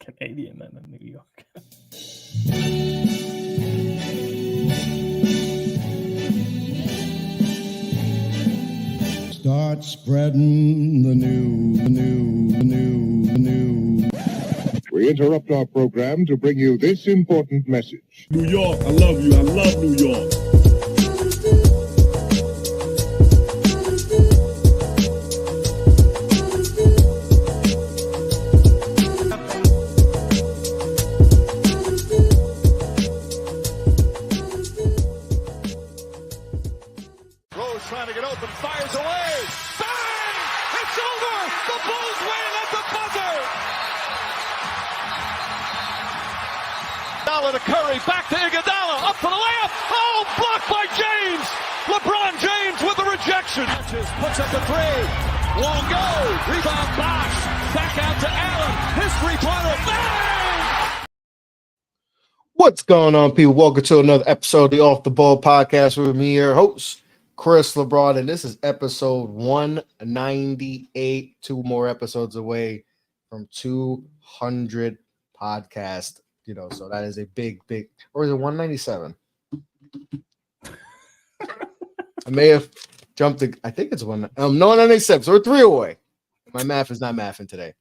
Canadian than in New York. Start spreading the news. We interrupt our program to bring you this important message. New York, I love you. I love New York. Rose trying to get open, fires away. Bang! It's over! The Bulls win at the buzzer! Iguodala to Curry, back to Iguodala, up for the layup. Oh, blocked by James. LeBron James with the rejection. Puts up the three. Won't go. Rebound Bosh. Back out to Allen. His three-pointer. Bang! What's going on, people? Welcome to another episode of the Off the Ball podcast with me, your host, Chris LeBron, and this is episode 198. 2 more episodes away from 200 podcast. So that is a big, or is it 197? I may have jumped. I think it's 197. So we're 3 away. My math is not mathing today.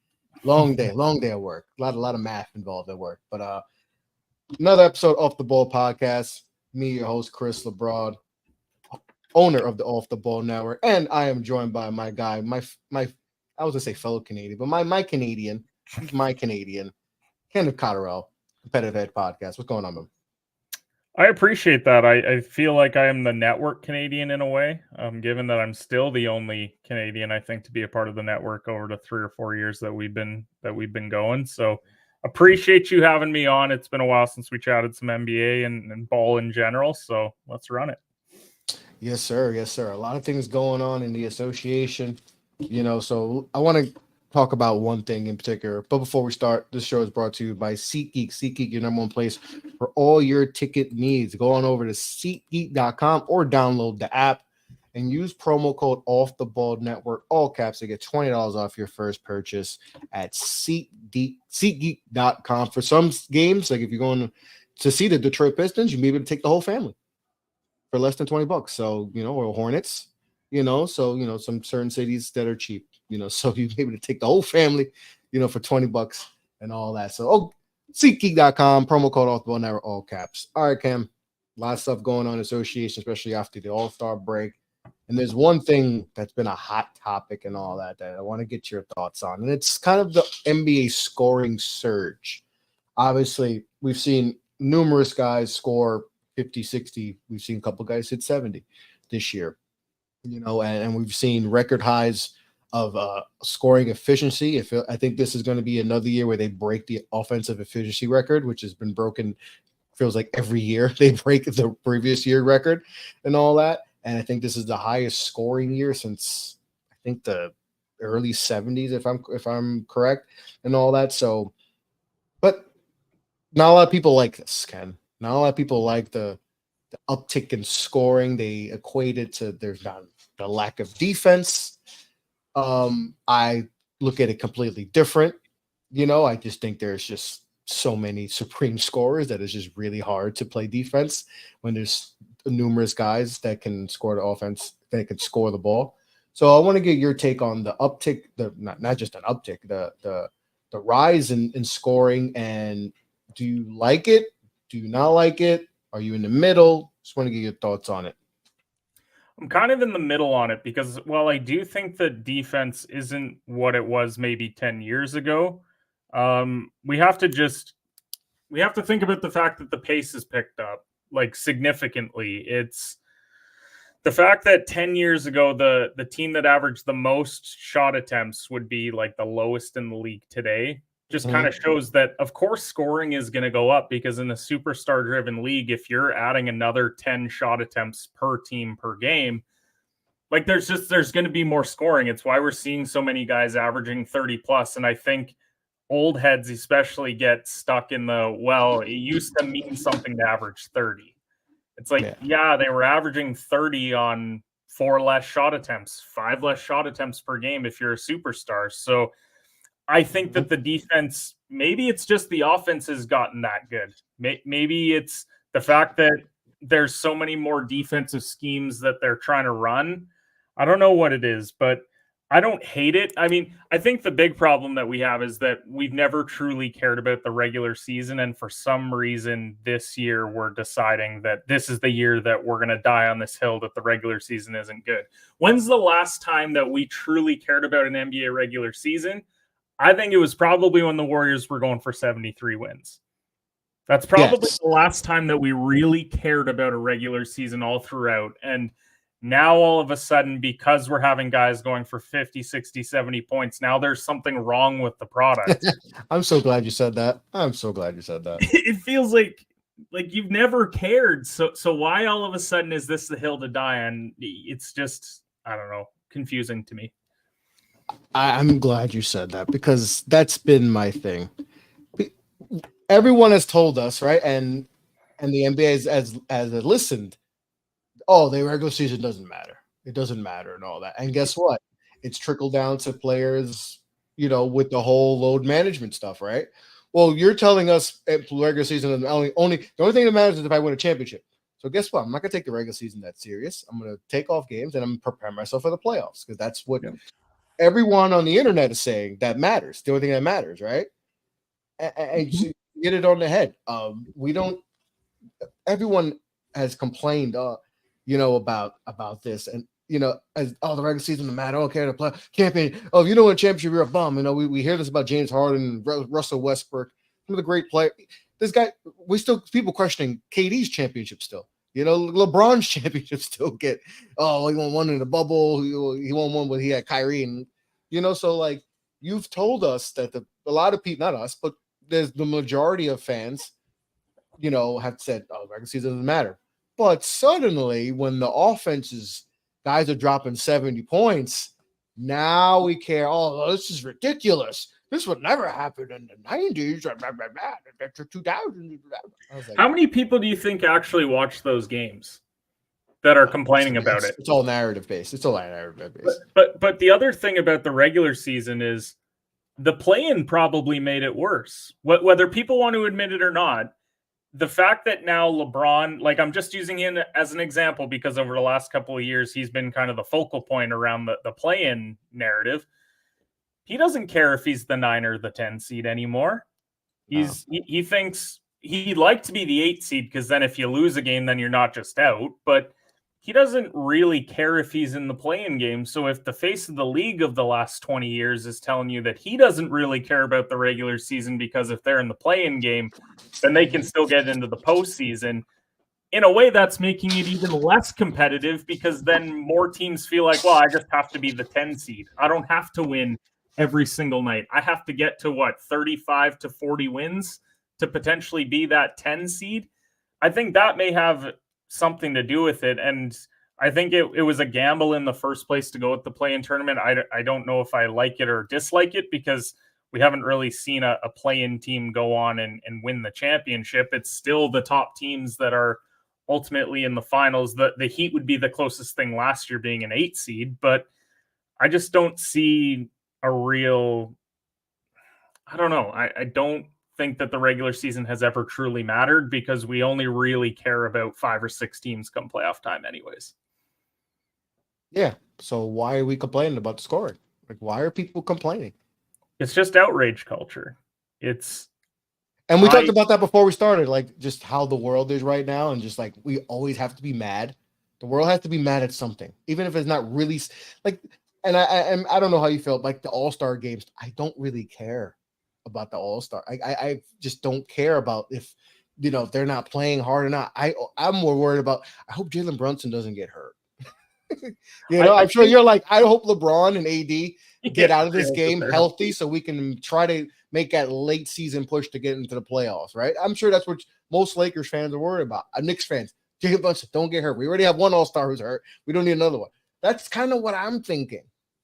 Long day at work. A lot of math involved at work. But another episode Off the Ball podcast. Me, your host, Chris LeBron, owner of the Off the Ball Network, and I am joined by my guy, my I was gonna say fellow Canadian, but my Canadian, Kenneth Cotterell. Competitive Head Podcast. What's going on, man? I appreciate that. I feel like I am the network Canadian in a way, given that I'm still the only Canadian, I think, to be a part of the network over the 3 or 4 years that we've been going. So appreciate you having me on. It's been a while since we chatted some NBA and ball in general. So let's run it. Yes, sir. A lot of things going on in the association, so I want to talk about one thing in particular. But before we start, this show is brought to you by SeatGeek. SeatGeek, your number one place for all your ticket needs. Go on over to SeatGeek.com or download the app and use promo code OffTheBallNetwork, all caps, to get $20 off your first purchase at SeatGeek.com. For some games, like if you're going to see the Detroit Pistons, you may be able to take the whole family for less than $20. So, or Hornets, so, some certain cities that are cheap. So you're able to take the whole family, for $20 and all that. So, SeatGeek.com, promo code Off the Ball Network, all caps. All right, Cam, a lot of stuff going on in association, especially after the All-Star break. And there's one thing that's been a hot topic and all that I want to get your thoughts on. And it's kind of the NBA scoring surge. Obviously, we've seen numerous guys score 50, 60. We've seen a couple guys hit 70 this year, and we've seen record highs of scoring efficiency. I think this is going to be another year where they break the offensive efficiency record, which has been broken, feels like every year they break the previous year record and all that. And I think this is the highest scoring year since I think the early 70s, if I'm correct, and all that. So, but not a lot of people like this, Ken. Not a lot of people like the uptick in scoring. They equate it to there's not the lack of defense. I look at it completely different. I just think there's just so many supreme scorers that it's just really hard to play defense when there's numerous guys that can score the offense, that can score the ball. So I want to get your take on the uptick, not just an uptick, the rise in scoring. And do you like it? Do you not like it? Are you in the middle? Just want to get your thoughts on it. I'm kind of in the middle on it because while I do think that defense isn't what it was maybe 10 years ago, we have to think about the fact that the pace has picked up like significantly. It's the fact that 10 years ago, the team that averaged the most shot attempts would be like the lowest in the league today. Just kind of shows that, of course, scoring is going to go up because in a superstar-driven league, if you're adding another 10 shot attempts per team per game, like there's going to be more scoring. It's why we're seeing so many guys averaging 30 plus. And I think old heads especially get stuck in it used to mean something to average 30. It's like, yeah, they were averaging 30 on 4 less shot attempts, 5 less shot attempts per game if you're a superstar. So I think that the defense, maybe it's just the offense has gotten that good. Maybe it's the fact that there's so many more defensive schemes that they're trying to run. I don't know what it is, but I don't hate it. I mean, I think the big problem that we have is that we've never truly cared about the regular season. And for some reason this year, we're deciding that this is the year that we're going to die on this hill, that the regular season isn't good. When's the last time that we truly cared about an NBA regular season? I think it was probably when the Warriors were going for 73 wins. That's probably the last time that we really cared about a regular season all throughout. And now all of a sudden, because we're having guys going for 50, 60, 70 points, now there's something wrong with the product. I'm so glad you said that. It feels like you've never cared. So why all of a sudden is this the hill to die on? It's just, I don't know, confusing to me. I'm glad you said that because that's been my thing. Everyone has told us, right? And the NBA has listened. Oh, the regular season doesn't matter. It doesn't matter and all that. And guess what? It's trickled down to players, with the whole load management stuff, right? Well, you're telling us regular season is only the only thing that matters is if I win a championship. So guess what? I'm not gonna take the regular season that serious. I'm gonna take off games and I'm gonna prepare myself for the playoffs because that's what everyone on the internet is saying that matters. The only thing that matters, right? And so get it on the head. Everyone has complained, about this, and as the regular season doesn't matter. Okay, the play champion. Oh, you know, in championship you're a bum. We hear this about James Harden, Russell Westbrook, some of the great players. This guy, people questioning KD's championship still. LeBron's championship still get. Oh, he won one in the bubble. He won one when he had Kyrie, and so like you've told us that a lot of people, not us, but there's the majority of fans, have said, oh, regular season doesn't matter. But suddenly, when the offenses guys are dropping 70 points, now we care. Oh, this is ridiculous. This would never happen in the 90s. 2000. How many people do you think actually watch those games that are complaining about it? It's all narrative based. But the other thing about the regular season is the play-in probably made it worse. Whether people want to admit it or not, the fact that now LeBron, like I'm just using him as an example because over the last couple of years, he's been kind of the focal point around the play-in narrative. He doesn't care if he's the 9 or the 10 seed anymore. He thinks he'd like to be the 8 seed because then if you lose a game, then you're not just out. But he doesn't really care if he's in the play-in game. So if the face of the league of the last 20 years is telling you that he doesn't really care about the regular season because if they're in the play-in game, then they can still get into the postseason. In a way, that's making it even less competitive because then more teams feel like, well, I just have to be the 10 seed. I don't have to win every single night. I have to get to 35 to 40 wins to potentially be that 10 seed. I think that may have something to do with it. And I think it was a gamble in the first place to go with the play-in tournament. I don't know if I like it or dislike it because we haven't really seen a play-in team go on and win the championship. It's still the top teams that are ultimately in the finals. The Heat would be the closest thing last year being an 8 seed, but I just don't see a real, I don't know. I don't think that the regular season has ever truly mattered because we only really care about 5 or 6 teams come playoff time anyways. Yeah. So why are we complaining about the scoring? Like, why are people complaining? It's just outrage culture. And we talked about that before we started, like just how the world is right now. And just like, we always have to be mad. The world has to be mad at something, even if it's not really like, and I don't know how you felt like the All-Star games. I don't really care about the All-Star. I just don't care about if they're not playing hard or not. I'm more worried about. I hope Jalen Brunson doesn't get hurt. I'm sure you're like, I hope LeBron and AD get out of this game healthy so we can try to make that late season push to get into the playoffs. Right? I'm sure that's what most Lakers fans are worried about. Knicks fans, Jalen Brunson, don't get hurt. We already have one All-Star who's hurt. We don't need another one. That's kind of what I'm thinking.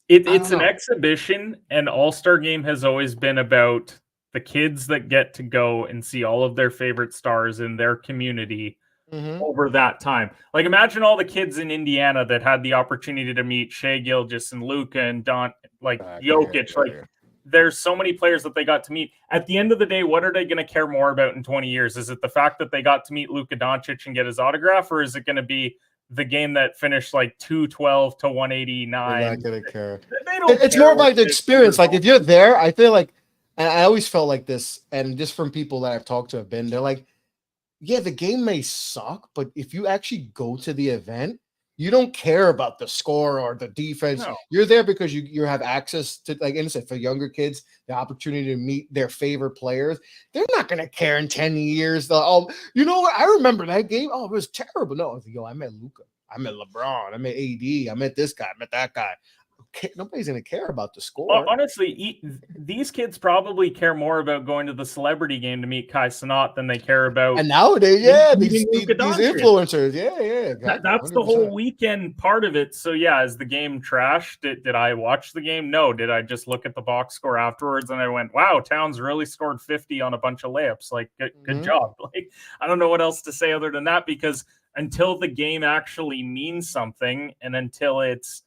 It's an exhibition, and All-Star Game has always been about the kids that get to go and see all of their favorite stars in their community over that time. Like, imagine all the kids in Indiana that had the opportunity to meet Shai Gilgeous and Luka and Jokic. there's so many players that they got to meet. At the end of the day, what are they going to care more about in 20 years? Is it the fact that they got to meet Luka Doncic and get his autograph, or is it going to be the game that finished like 212 to 189? They're not gonna care. They don't It's care more what about the experience. Like if you're there, I feel like, and I always felt like this, and just from people that I've talked to have been, they're like, yeah, the game may suck, but if you actually go to the event, you don't care about the score or the defense. No. You're there because you have access to, like innocent, for younger kids, the opportunity to meet their favorite players. They're not gonna care in 10 years. Oh, you know what? I remember that game. Oh, it was terrible. No, I was like, yo, I met Luka, I met LeBron, I met AD, I met this guy, I met that guy. Okay, nobody's gonna care about the score. Honestly, these kids probably care more about going to the celebrity game to meet Kai Cenat than they care about. And nowadays, yeah, these Luka Doncic. influencers, yeah. That's the whole weekend part of it. So yeah, is the game trash? Did I watch the game? No. Did I just look at the box score afterwards and I went, wow, Towns really scored 50 on a bunch of layups. Like, good job. Like, I don't know what else to say other than that, because until the game actually means something, and until it's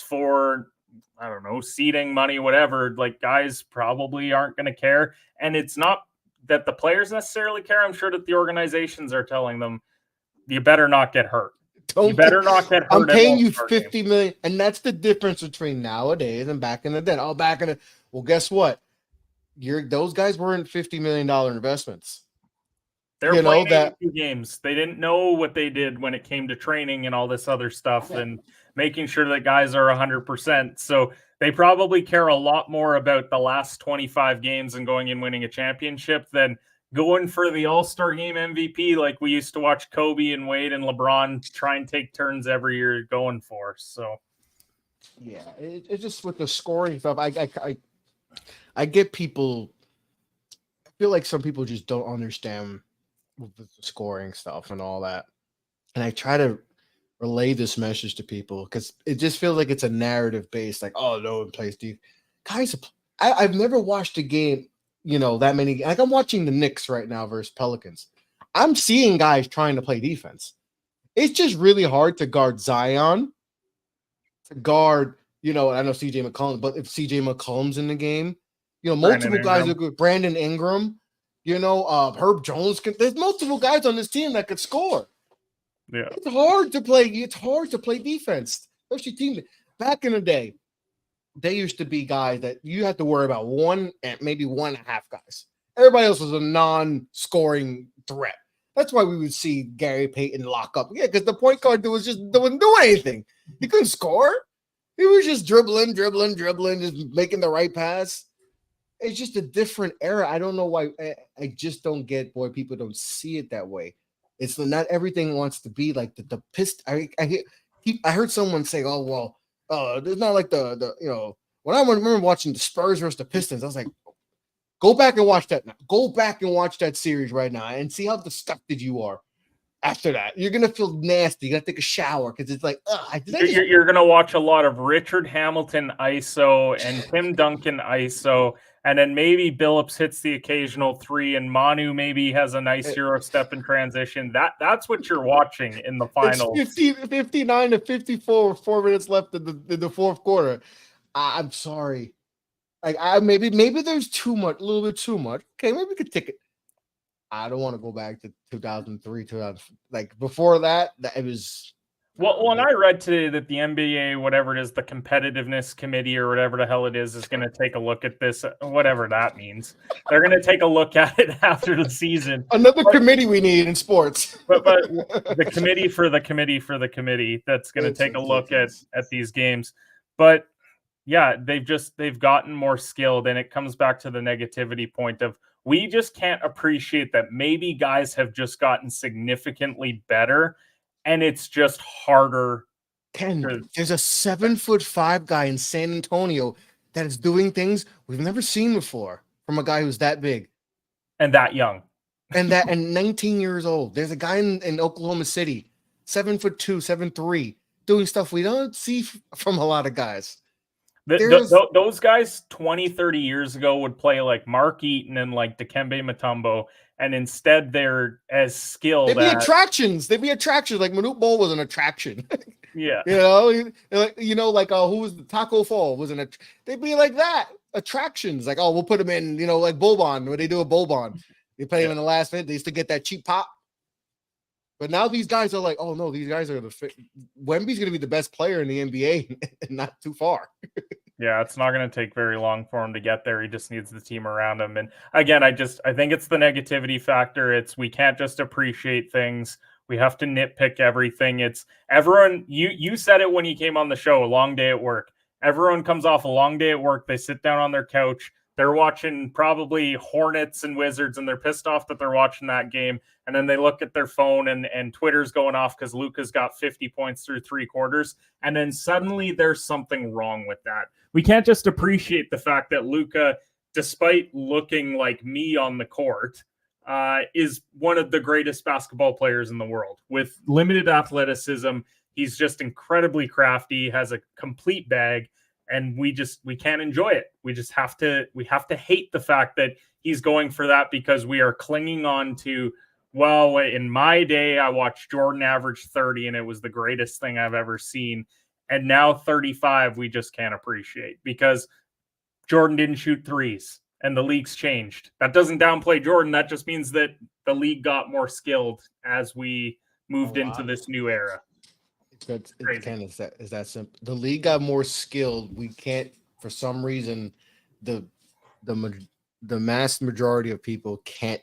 for, I don't know, seating money, whatever, like, guys probably aren't going to care. And it's not that the players necessarily care. I'm sure that the organizations are telling them, you better not get hurt. You better not get hurt. I'm paying you $50 million. And that's the difference between nowadays and back in the day. Well, guess what? Those guys weren't $50 million investments. They're playing 82 games. They didn't know what they did when it came to training and all this other stuff and making sure that guys are 100%. So they probably care a lot more about the last 25 games and going and winning a championship than going for the All-Star Game MVP like we used to watch Kobe and Wade and LeBron try and take turns every year going for. So, yeah, it's just with the scoring stuff. I get people. I feel like some people just don't understand with the scoring stuff and all that. And I try to relay this message to people because it just feels like it's a narrative based, like, oh, no one plays deep. Guys, I've never watched a game, that many. Like, I'm watching the Knicks right now versus Pelicans. I'm seeing guys trying to play defense. It's just really hard to guard Zion, to guard, I know CJ McCollum, but if CJ McCollum's in the game, multiple guys are good. Brandon Ingram. Herb Jones there's multiple guys on this team that could score. Yeah. It's hard to play defense, especially teams. Back in the day, they used to be guys that you had to worry about one and maybe 1.5 guys. Everybody else was a non-scoring threat. That's why we would see Gary Payton lock up. Yeah, because the point guard wasn't doing anything. He couldn't score. He was just dribbling, just making the right pass. It's just a different era. I don't know why. I just don't get why people don't see it that way. It's not everything wants to be like the Pist. I heard someone say, "Oh well, it's not like the When I remember watching the Spurs versus the Pistons, I was like, go back and watch that now. Go back and watch that series right now and see how disgusted you are. After that, you're gonna feel nasty. You gotta take a shower because it's like, you're gonna watch a lot of Richard Hamilton ISO and Tim Duncan ISO, and then maybe Billups hits the occasional three, and Manu maybe has a nice Euro step in transition. That's what you're watching in the finals. It's 59 to 54 with 4 minutes left in the fourth quarter. I'm sorry. Maybe there's a little bit too much. Okay, maybe we could take it. I don't want to go back to 2003, 2000. Like before that, it was. Well, and I read today that the NBA, whatever it is, the competitiveness committee or whatever the hell it is going to take a look at this, whatever that means. They're going to take a look at it after the season. Another committee we need in sports. But the committee for the committee that's going to take a look at these games. But yeah, they've gotten more skilled, and it comes back to the negativity point of, we just can't appreciate that maybe guys have just gotten significantly better, and it's just harder. There's a 7'5" guy in San Antonio that is doing things we've never seen before from a guy who's that big and that young and 19 years old. There's a guy in Oklahoma City, 7'2", 7'3", doing stuff we don't see from a lot of guys. Those guys 20, 30 years ago would play like Mark Eaton and like Dikembe Mutombo, and instead they're as skilled. They'd be attractions. Like Manute Bol was an attraction. Yeah. Who was the Taco Fall? They'd be like that. attractions. Like, oh, we'll put him in, like Boban, when they do a Boban. They play him in the last minute. They used to get that cheap pop. But now these guys are like, oh no, these guys are Wemby's going to be the best player in the NBA and not too far. Yeah, it's not going to take very long for him to get there. He just needs the team around him. And again, I think it's the negativity factor. We can't just appreciate things. We have to nitpick everything. It's everyone. You said it when you came on the show. A long day at work. Everyone comes off a long day at work. They sit down on their couch. They're watching probably Hornets and Wizards, and they're pissed off that they're watching that game. And then they look at their phone, and Twitter's going off because Luka's got 50 points through 3 quarters. And then suddenly there's something wrong with that. We can't just appreciate the fact that Luka, despite looking like me on the court, is one of the greatest basketball players in the world. With limited athleticism, he's just incredibly crafty, has a complete bag. And we can't enjoy it. We have to hate the fact that he's going for that because we are clinging on to, well, in my day, I watched Jordan average 30 and it was the greatest thing I've ever seen. And now 35, we just can't appreciate because Jordan didn't shoot threes and the league's changed. That doesn't downplay Jordan. That just means that the league got more skilled as we moved into this new era. It's that simple. The league got more skilled. We can't, for some reason, the mass majority of people can't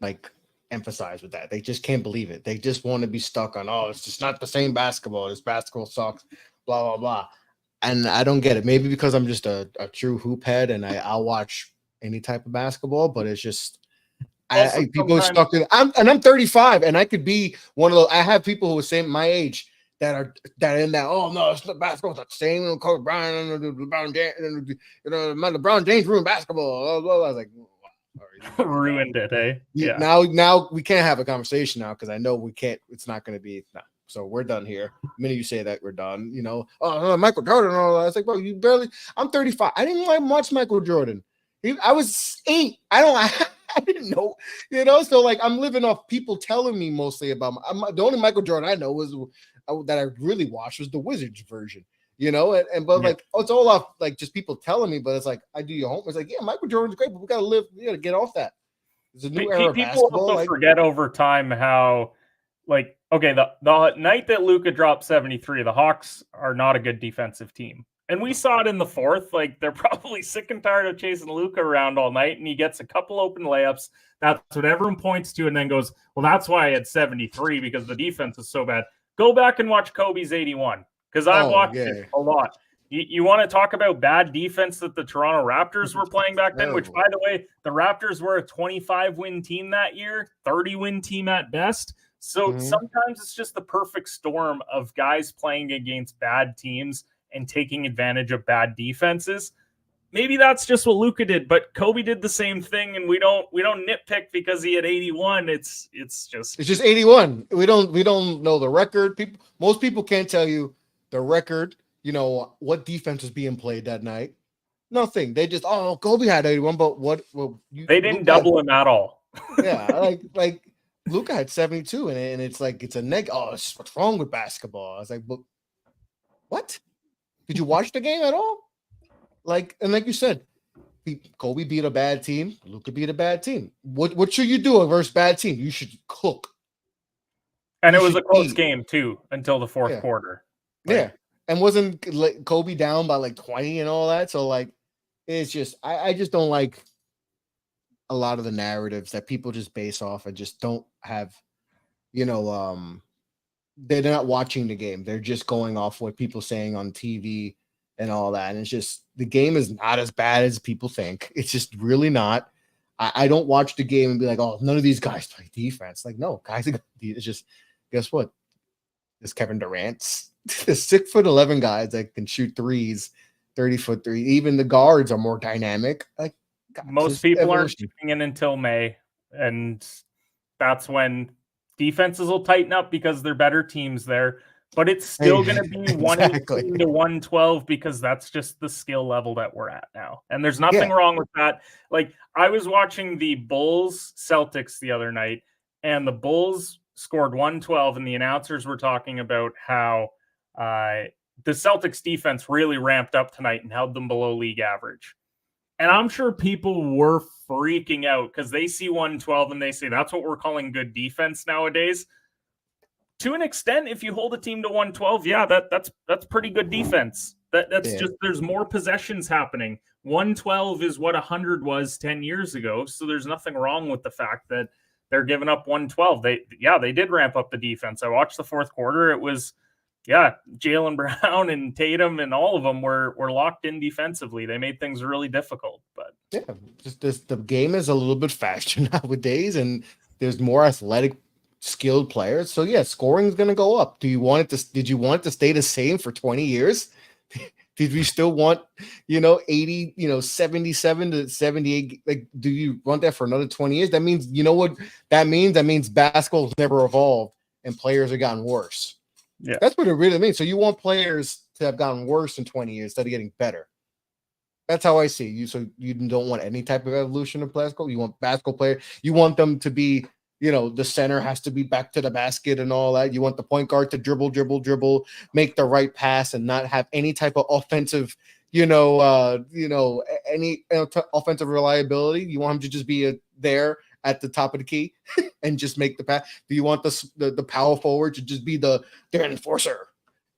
like emphasize with that. They just can't believe it. They just want to be stuck on, oh, it's just not the same basketball. This basketball sucks, blah, blah, blah. And I don't get it. Maybe because I'm just a true hoop head and I'll watch any type of basketball, but it's just people are stuck in. I'm 35, and I could be one of those. I have people who are same my age that are in that. Oh no, it's not basketball. It's the same. Kobe Bryant and LeBron James. My LeBron James ruined basketball. Blah, blah, blah. I was like, sorry, ruined it, eh? Yeah. Now we can't have a conversation now because I know we can't. It's not going to be. No. So we're done here. The minute you say that, we're done. Oh, Michael Jordan and all that. It's like, bro, you barely. I'm 35. I didn't like much Michael Jordan. I was 8. I didn't know, so like I'm living off people telling me mostly about the only Michael Jordan I know was that I really watched was the Wizards version, like it's all off like just people telling me, but it's like I do your homework. It's like, yeah, Michael Jordan's great, but we gotta get off that. It's a new era of basketball. People also forget over time how, like, okay, the night that Luka dropped 73, the Hawks are not a good defensive team. And we saw it in the fourth. Like, they're probably sick and tired of chasing Luka around all night, and he gets a couple open layups. That's what everyone points to and then goes, well, that's why I had 73 because the defense is so bad. Go back and watch Kobe's 81 because I watched it a lot. You want to talk about bad defense that the Toronto Raptors were playing back then, which, by the way, the Raptors were a 25-win team that year, 30-win team at best. So sometimes it's just the perfect storm of guys playing against bad teams and taking advantage of bad defenses. Maybe that's just what Luka did, but Kobe did the same thing, and we don't nitpick because he had 81. It's just 81. We don't know the record. Most people can't tell you the record. What defense was being played that night. Nothing. They just Kobe had 81, but what? Well, they didn't double him at all. Yeah, like Luka had 72, and it's like it's a neg. Oh, what's wrong with basketball? I was like, but what? Did you watch the game at all? Like you said, Kobe beat a bad team. Luka beat a bad team. What should you do versus bad team? You should cook. And it was a close game too until the fourth quarter. Yeah, and wasn't Kobe down by like 20 and all that? So like, it's just I just don't like a lot of the narratives that people just base off and just don't have, they're not watching the game. They're just going off what people saying on TV and all that. And it's just, the game is not as bad as people think. It's just really not. I don't watch the game and be like, oh, none of these guys play defense. Like, no, guys, it's just, guess what? There's Kevin Durant's. There's 6'11" guys that can shoot threes, 30-foot three. Even the guards are more dynamic. Like, God, most people aren't shooting in until May. And that's when defenses will tighten up because they're better teams there, but it's still going to be 118 to 112 because that's just the skill level that we're at now. And there's nothing wrong with that. Like, I was watching the Bulls Celtics the other night, and the Bulls scored 112, and the announcers were talking about how the Celtics defense really ramped up tonight and held them below league average. And I'm sure people were freaking out because they see 112 and they say that's what we're calling good defense nowadays. To an extent, if you hold a team to 112, yeah, that's pretty good defense. That's just, there's more possessions happening. 112 is what 100 was 10 years ago. So there's nothing wrong with the fact that they're giving up 112. They did ramp up the defense. I watched the fourth quarter. It was, Jaylen Brown and Tatum and all of them were locked in defensively. They made things really difficult. But just the game is a little bit faster nowadays, and there's more athletic, skilled players. So scoring is going to go up. Did you want it to stay the same for 20 years? Did we still want 80, 77 to 78? Like, do you want that for another 20 years? That means, what that means? That means basketball's never evolved and players have gotten worse. Yeah, that's what it really means. So you want players to have gotten worse in 20 years instead of getting better. That's how I see you. So you don't want any type of evolution of basketball. You want basketball players. You want them to be, the center has to be back to the basket and all that. You want the point guard to dribble, make the right pass and not have any type of offensive, any offensive reliability. You want him to just be there at the top of the key and just make the pass. Do you want the power forward to just be their enforcer?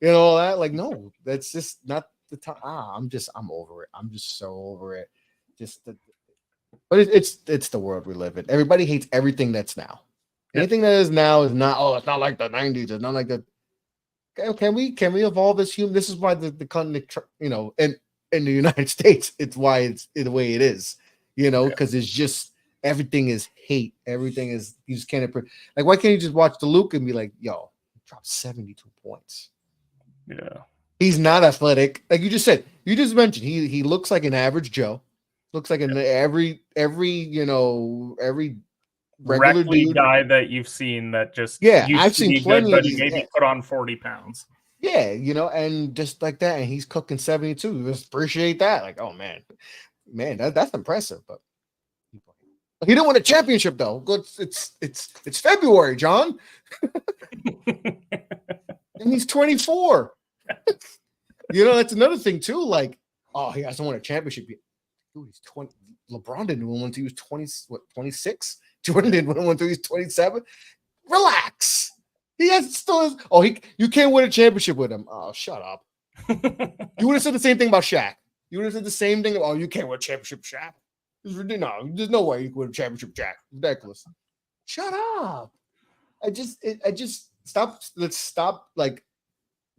All that? Like, no, that's just not the time. I'm over it. I'm just so over it. But it's the world we live in. Everybody hates everything that's now. Anything that is now is not. Oh, it's not like the 90s. It's not like the. Can we evolve as human? This is why the continent, in the United States, it's why it's the way it is. Because it's just everything is hate. Everything is, you just can't. Like, why can't you just watch the Luke and be like, yo, he dropped 72 points. Yeah, he's not athletic. Like you just said. You just mentioned he looks like an average Joe. Looks like every regular dude. Guy that you've seen that just I've seen plenty good, of these, but he maybe put on 40 pounds. Yeah, and just like that, and he's cooking 72. Just appreciate that. Like, oh man, that's impressive. But he didn't win a championship though. It's February, John, and he's 24. That's another thing too. Like, oh, he hasn't won a championship yet. Dude, he's 20. LeBron didn't win until he was 26? Jordan didn't win until he was 27. Relax. He has still. You can't win a championship with him. Oh, shut up. You would have said the same thing about Shaq. You would have said the same thing. Oh, you can't win a championship, Shaq. No, there's no way you can win a championship, Shaq. Ridiculous. Shut up. I just stop. Let's stop. Like,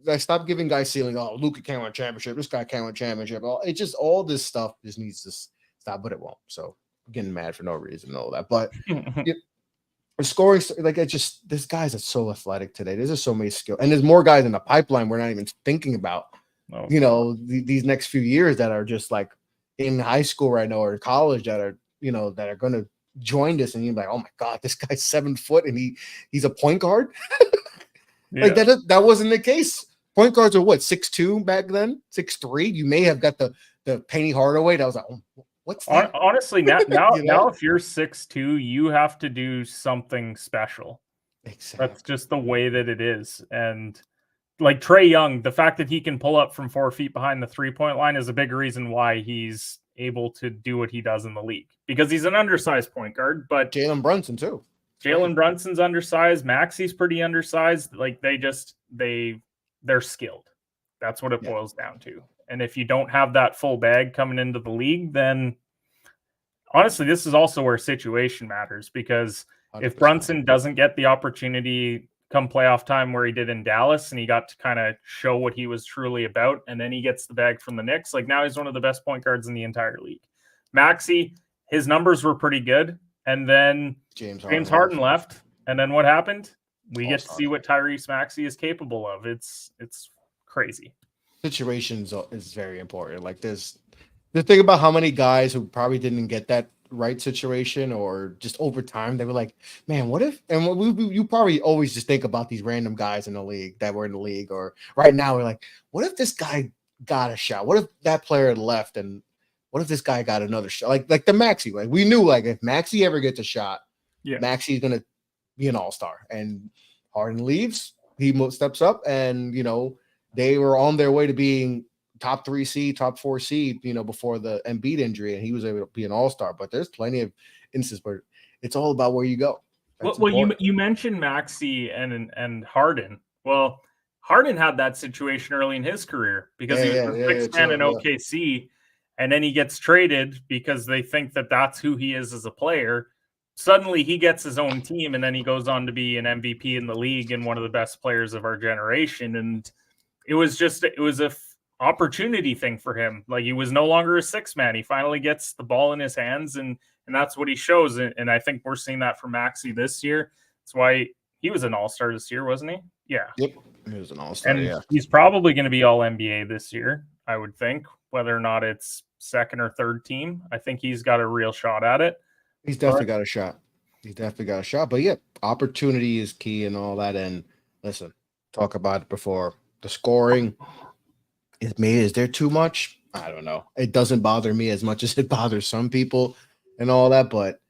I stop giving guys ceiling. Oh, Luka can't win a championship. This guy can't win a championship. It's just all this stuff just needs to stop, but it won't. So I'm getting mad for no reason and all that. But scoring, like, this guy's so athletic today. There's just so many skills, and there's more guys in the pipeline we're not even thinking about. These next few years that are just like in high school right now or college that are that are going to join this, and you're like, oh my god, this guy's 7 foot and he's a point guard. Like that wasn't the case. Point guards are what, 6'2" back then, 6'3". You may have got the Penny Hardaway. That was like, oh, what's that? Honestly, now if you're 6'2", you have to do something special. Exactly. That's just the way that it is. And like Trae Young, the fact that he can pull up from 4 feet behind the 3-point line is a big reason why he's able to do what he does in the league, because he's an undersized point guard. But Jalen Brunson too. Jalen Brunson's undersized. Maxi's pretty undersized. Like, they're skilled. That's what it boils down to. And if you don't have that full bag coming into the league, then honestly, this is also where situation matters, because 100%. If Brunson doesn't get the opportunity come playoff time where he did in Dallas, and he got to kind of show what he was truly about, and then he gets the bag from the Knicks, like, now he's one of the best point guards in the entire league. Maxi, his numbers were pretty good. And then James Harden left. And then what happened? We get to see what Tyrese Maxey is capable of. It's crazy. Situations is very important. Like, there's the thing about how many guys who probably didn't get that right situation, or just over time, they were like, man, what if, and you probably always just think about these random guys in the league that were in the league, or right now we're like, what if this guy got a shot? What if that player left, and what if this guy got another shot? Like the Maxey, like, we knew, like, if Maxey ever gets a shot, Maxey's going to be an all-star, and Harden leaves, he steps up, and, they were on their way to being top 3 seed, top 4 seed, before the Embiid injury, and he was able to be an all-star. But there's plenty of instances where it's all about where you go. Well, you mentioned Maxey and Harden. Well, Harden had that situation early in his career because he was a sixth man in OKC, and then he gets traded because they think that that's who he is as a player. Suddenly he gets his own team, and then he goes on to be an MVP in the league and one of the best players of our generation. And it was a opportunity thing for him. Like, he was no longer a sixth man. He finally gets the ball in his hands, and that's what he shows. And I think we're seeing that from Maxey this year. That's why he was an all-star this year, wasn't he? Yeah. Yep. He was an all-star, and he's probably going to be all NBA this year, I would think, whether or not it's second or third team. I think he's got a real shot at it. He's definitely got a shot. But yeah, opportunity is key and all that. And listen, talk about it before. The scoring, is there too much? I don't know. It doesn't bother me as much as it bothers some people and all that. But,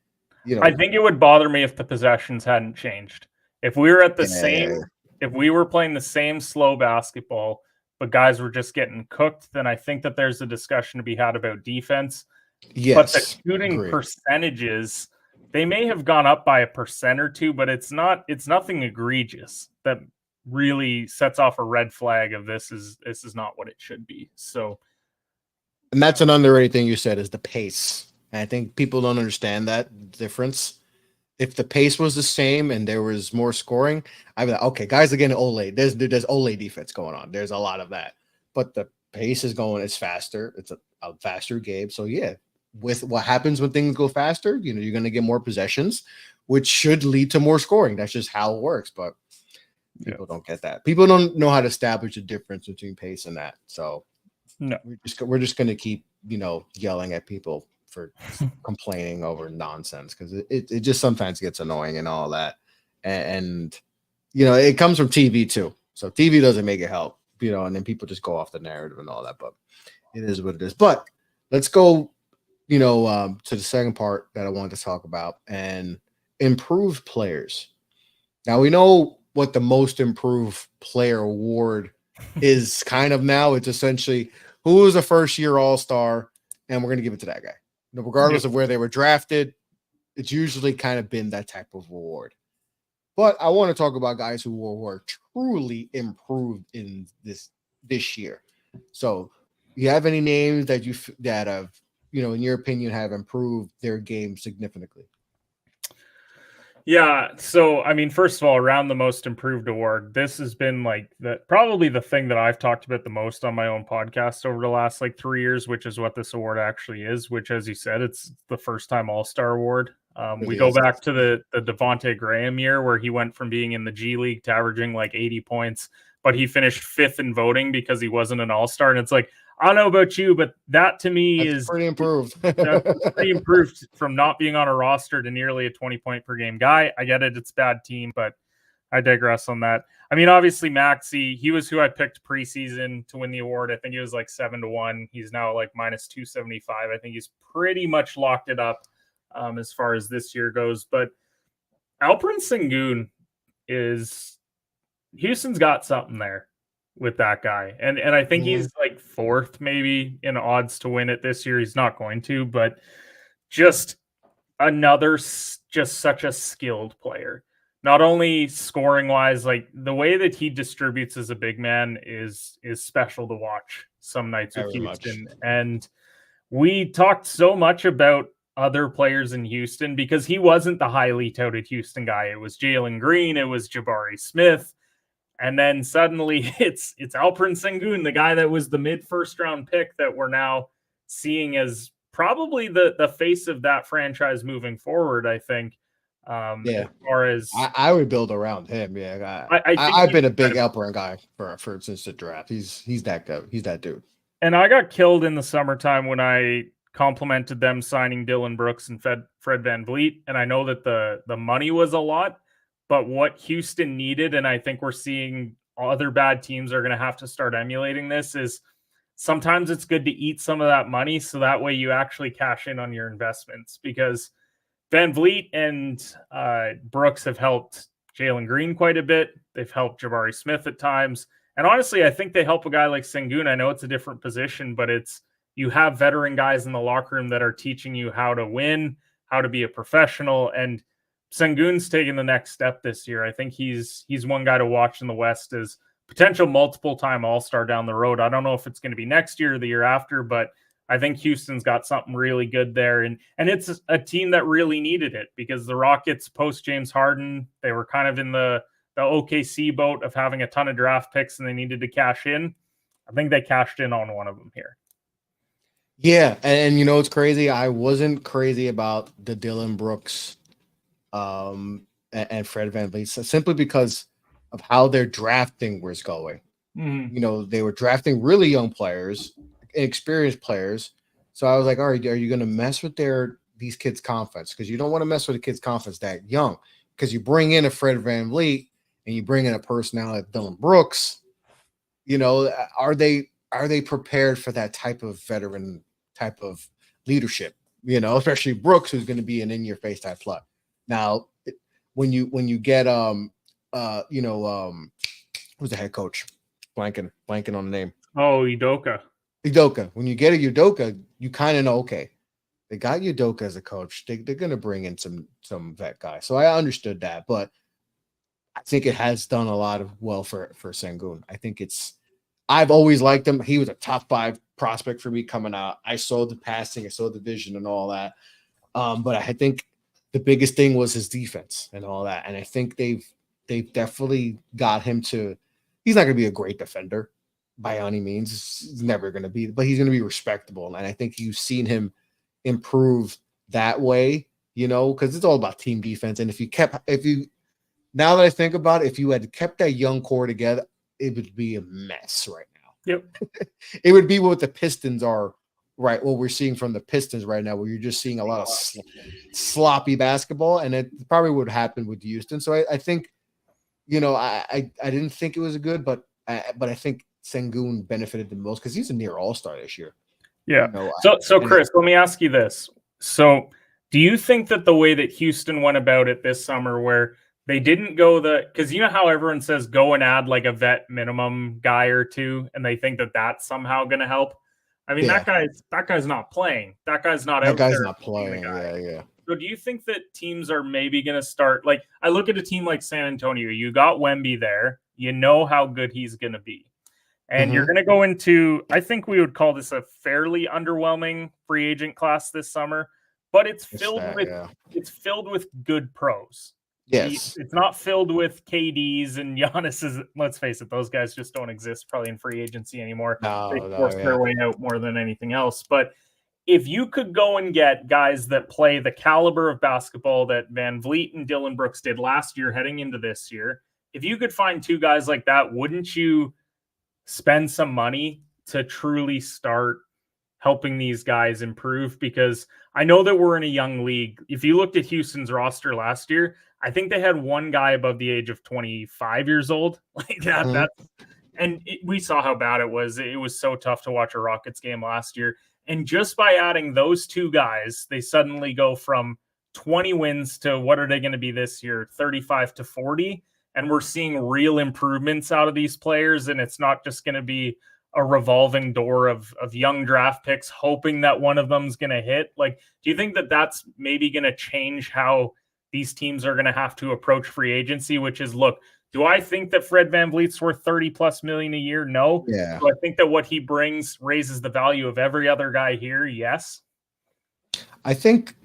I think it would bother me if the possessions hadn't changed. If we were at the same, if we were playing the same slow basketball, but guys were just getting cooked, then I think that there's a discussion to be had about defense. Yes, but the shooting percentages, they may have gone up by 1% or 2%, but it's nothing egregious that really sets off a red flag of this is not what it should be. So, and that's an underrated thing you said, is the pace. And I think people don't understand that difference. If the pace was the same and there was more scoring, I'd be like, okay, guys are getting Ole. There's Ole defense going on. There's a lot of that. But the pace is going, it's faster. It's a faster game. So yeah, with what happens when things go faster, you're going to get more possessions, which should lead to more scoring. That's just how it works. But people don't get that. People don't know how to establish a difference between pace and that. So no, we're just going to keep, yelling at people for complaining over nonsense, because it just sometimes gets annoying and all that. And it comes from TV too. So TV doesn't make it help, and then people just go off the narrative and all that. But it is what it is. But let's go, to the second part that I wanted to talk about, and improved players. Now we know what the most improved player award is kind of now. It's essentially who was a first-year all-star, and we're going to give it to that guy. Regardless of where they were drafted, it's usually kind of been that type of award. But I want to talk about guys who were truly improved in this year. So, you have any names that have, in your opinion, have improved their game significantly? Yeah. So, I mean, first of all, around the most improved award, this has been probably the thing that I've talked about the most on my own podcast over the last 3 years, which is what this award actually is, which, as you said, it's the first time All-Star award. We go back to the Devontae Graham year, where he went from being in the G League to averaging 80 points, but he finished 5th in voting because he wasn't an All-Star. And it's I don't know about you, but that to me is pretty improved. Pretty improved from not being on a roster to nearly a 20-point per game guy. I get it. It's a bad team, but I digress on that. I mean, obviously Maxey, he was who I picked preseason to win the award. I think he was 7-1. He's now minus 275. I think he's pretty much locked it up as far as this year goes. But Alperen Sengun Houston's got something there with that guy. And I think he's 4th maybe in odds to win it this year. He's not going to, but just such a skilled player. Not only scoring wise, the way that he distributes as a big man is special to watch some nights with Houston. And we talked so much about other players in Houston because he wasn't the highly touted Houston guy. It was Jalen Green. It was Jabari Smith. And then suddenly it's Alperen Sengun, the guy that was the mid-first round pick that we're now seeing as probably the face of that franchise moving forward, I think. As far as I would build around him. Yeah. I've been a big Alperen guy for since the draft. He's that guy. He's that dude. And I got killed in the summertime when I complimented them signing Dylan Brooks and Fred VanVleet. And I know that the money was a lot. But what Houston needed, and I think we're seeing other bad teams are going to have to start emulating this, is sometimes it's good to eat some of that money so that way you actually cash in on your investments. Because VanVleet and Brooks have helped Jalen Green quite a bit. They've helped Jabari Smith at times. And honestly, I think they help a guy like Sengun. I know it's a different position, but you have veteran guys in the locker room that are teaching you how to win, how to be a professional. And Sengun's taking the next step this year. I think he's one guy to watch in the West as potential multiple-time All-Star down the road. I don't know if it's going to be next year or the year after, but I think Houston's got something really good there. And it's a team that really needed it because the Rockets post James Harden, they were kind of in the OKC boat of having a ton of draft picks and they needed to cash in. I think they cashed in on one of them here. Yeah, and it's crazy. I wasn't crazy about the Dylan Brooks and Fred VanVleet simply because of how their drafting was going. Mm-hmm. They were drafting really young players, inexperienced players. So I was like, all right, are you going to mess with these kids' confidence? Because you don't want to mess with a kid's confidence that young. Because you bring in a Fred VanVleet and you bring in a personality like Dylan Brooks, are they prepared for that type of veteran type of leadership? Especially Brooks, who's going to be an in-your-face type play. Now, when you get who's the head coach? Blanking on the name. Oh, Udoka. When you get a Udoka, you kind of know, okay, they got Udoka as a coach. They're going to bring in some vet guys. So I understood that, but I think it has done a lot of well for Sengun. I think I've always liked him. He was a top 5 prospect for me coming out. I saw the passing, I saw the vision and all that. But I think the biggest thing was his defense and all that. And I think they've definitely got him to. He's not going to be a great defender by any means. He's never going to be, but he's going to be respectable. And I think you've seen him improve that way, because it's all about team defense. And now that I think about it, if you had kept that young core together, it would be a mess right now. Yep. It would be what the Pistons are, right? What we're seeing from the Pistons right now, where you're just seeing a lot of sloppy basketball, and it probably would happen with Houston. So I think, I didn't think it was good, but I think Sengun benefited the most because he's a near all-star this year. Yeah. So Chris, let me ask you this. So do you think that the way that Houston went about it this summer, where they didn't go because you know how everyone says go and add like a vet minimum guy or two, and they think that that's somehow going to help? I mean, that guy's not playing. That guy's not out there. That guy's not playing. Yeah. So do you think that teams are maybe going to start, like, I look at a team like San Antonio, you got Wemby there, you know how good he's going to be. And you're going to go into, I think we would call this a fairly underwhelming free agent class this summer, but it's filled with good pros. Yes. It's not filled with KDs and Giannis's. Let's face it, those guys just don't exist probably in free agency anymore. They force their way out more than anything else. But if you could go and get guys that play the caliber of basketball that VanVleet and Dylan Brooks did last year heading into this year, if you could find 2 guys like that, wouldn't you spend some money to truly start helping these guys improve? Because I know that we're in a young league. If you looked at Houston's roster last year, I think they had 1 guy above the age of 25 years old. Like that. We saw how bad it was. It was so tough to watch a Rockets game last year. And just by adding those 2 guys, they suddenly go from 20 wins to what are they going to be this year? 35 to 40. And we're seeing real improvements out of these players. And it's not just going to be a revolving door of young draft picks, hoping that one of them is going to hit. Like, do you think that that's maybe going to change how these teams are going to have to approach free agency, which is, look, do I think that Fred VanVleet's worth $30+ million a year? No. Yeah. Do I think that what he brings raises the value of every other guy here? Yes. I think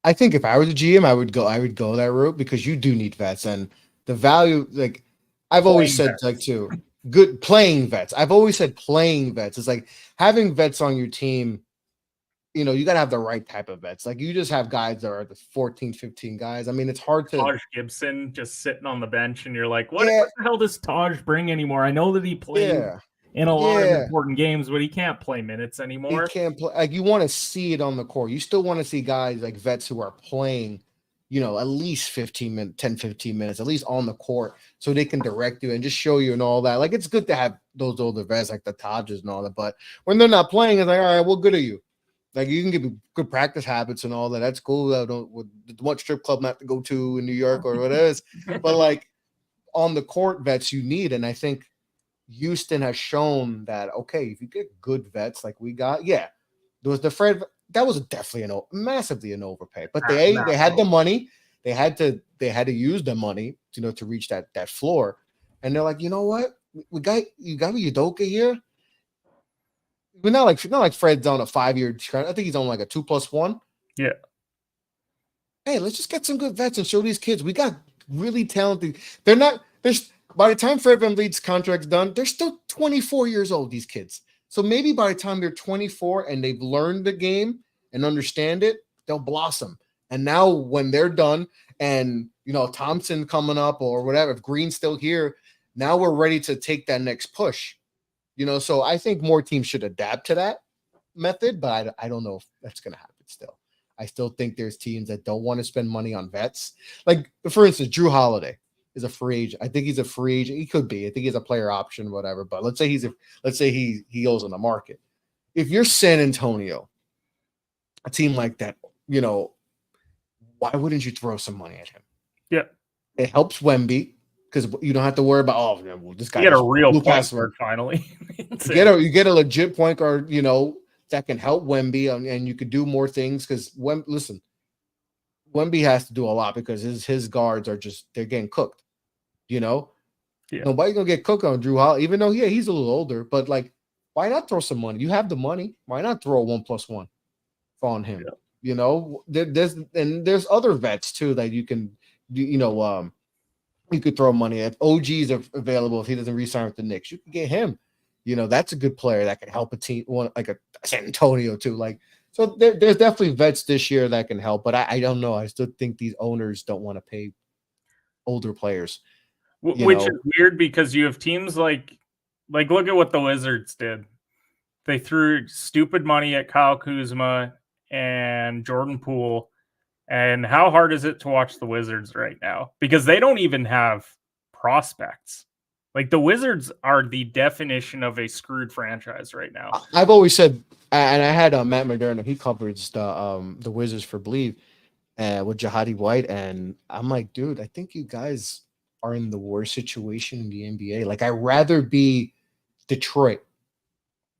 if I was a GM, I would go that route because you do need vets, and the value, like I've always said, like too, good playing vets. I've always said playing vets. It's like having vets on your team. You got to have the right type of vets. Like you just have guys that are the 14, 15 guys. I mean, it's hard to. Taj Gibson just sitting on the bench, and you're like, what the hell does Taj bring anymore? I know that he played in a lot of important games, but he can't play minutes anymore. He can't play. Like you want to see it on the court. You still want to see guys like vets who are playing, at least 15 minutes, 10, 15 minutes, at least on the court, so they can direct you and just show you and all that. Like it's good to have those older vets like the Tajes and all that. But when they're not playing, it's like, all right, what good are you? Like you can give good practice habits and all that. That's cool. I don't what strip club not to go to in New York or what it is. But like on the court vets you need. And I think Houston has shown that, okay, if you get good vets like we got, there was the Fred. That was definitely massively an overpay. But they had the money. They had to use the money, to reach that floor. And they're like, you know what? You got Udoka here. But not like Fred's on a 5-year. I think he's on like a 2+1. Yeah. Hey, let's just get some good vets and show these kids we got really talented. They're not. By the time Fred VanVleet's contract's done, they're still 24 years old. These kids. So maybe by the time they're 24 and they've learned the game and understand it, they'll blossom. And now when they're done, and Thompson coming up or whatever, if Green's still here, now we're ready to take that next push. So I think more teams should adapt to that method, but I don't know if that's going to happen still. I still think there's teams that don't want to spend money on vets. Like, for instance, Drew Holiday is a free agent. I think he's a free agent. He could be. I think he's a player option, whatever. But let's say he goes on the market. If you're San Antonio, a team like that, why wouldn't you throw some money at him? Yeah. It helps Wemby because you don't have to worry about, this guy. You get a real point guard finally. you get a legit point guard, that can help Wemby, and you could do more things because Wemby has to do a lot because his guards are they're getting cooked. Nobody's gonna get cooked on Drew Holiday, even though he's a little older. But like, why not throw some money? You have the money. Why not throw a 1+1 on him? Yeah. There's other vets too that you can you could throw money at. OG's are available if he doesn't re-sign with the Knicks. You can get him. That's a good player that can help a team, like a San Antonio too. Like, so there's definitely vets this year that can help, but I don't know. I still think these owners don't want to pay older players, which is weird because you have teams like look at what the Wizards did. They threw stupid money at Kyle Kuzma and Jordan Poole. And how hard is it to watch the Wizards right now? Because they don't even have prospects. Like, the Wizards are the definition of a screwed franchise right now. I've always said, and I had Matt Moderna, he covers the Wizards for Believe with Jahadi White, and I'm like, dude, I think you guys are in the worst situation in the NBA. Like, I'd rather be Detroit.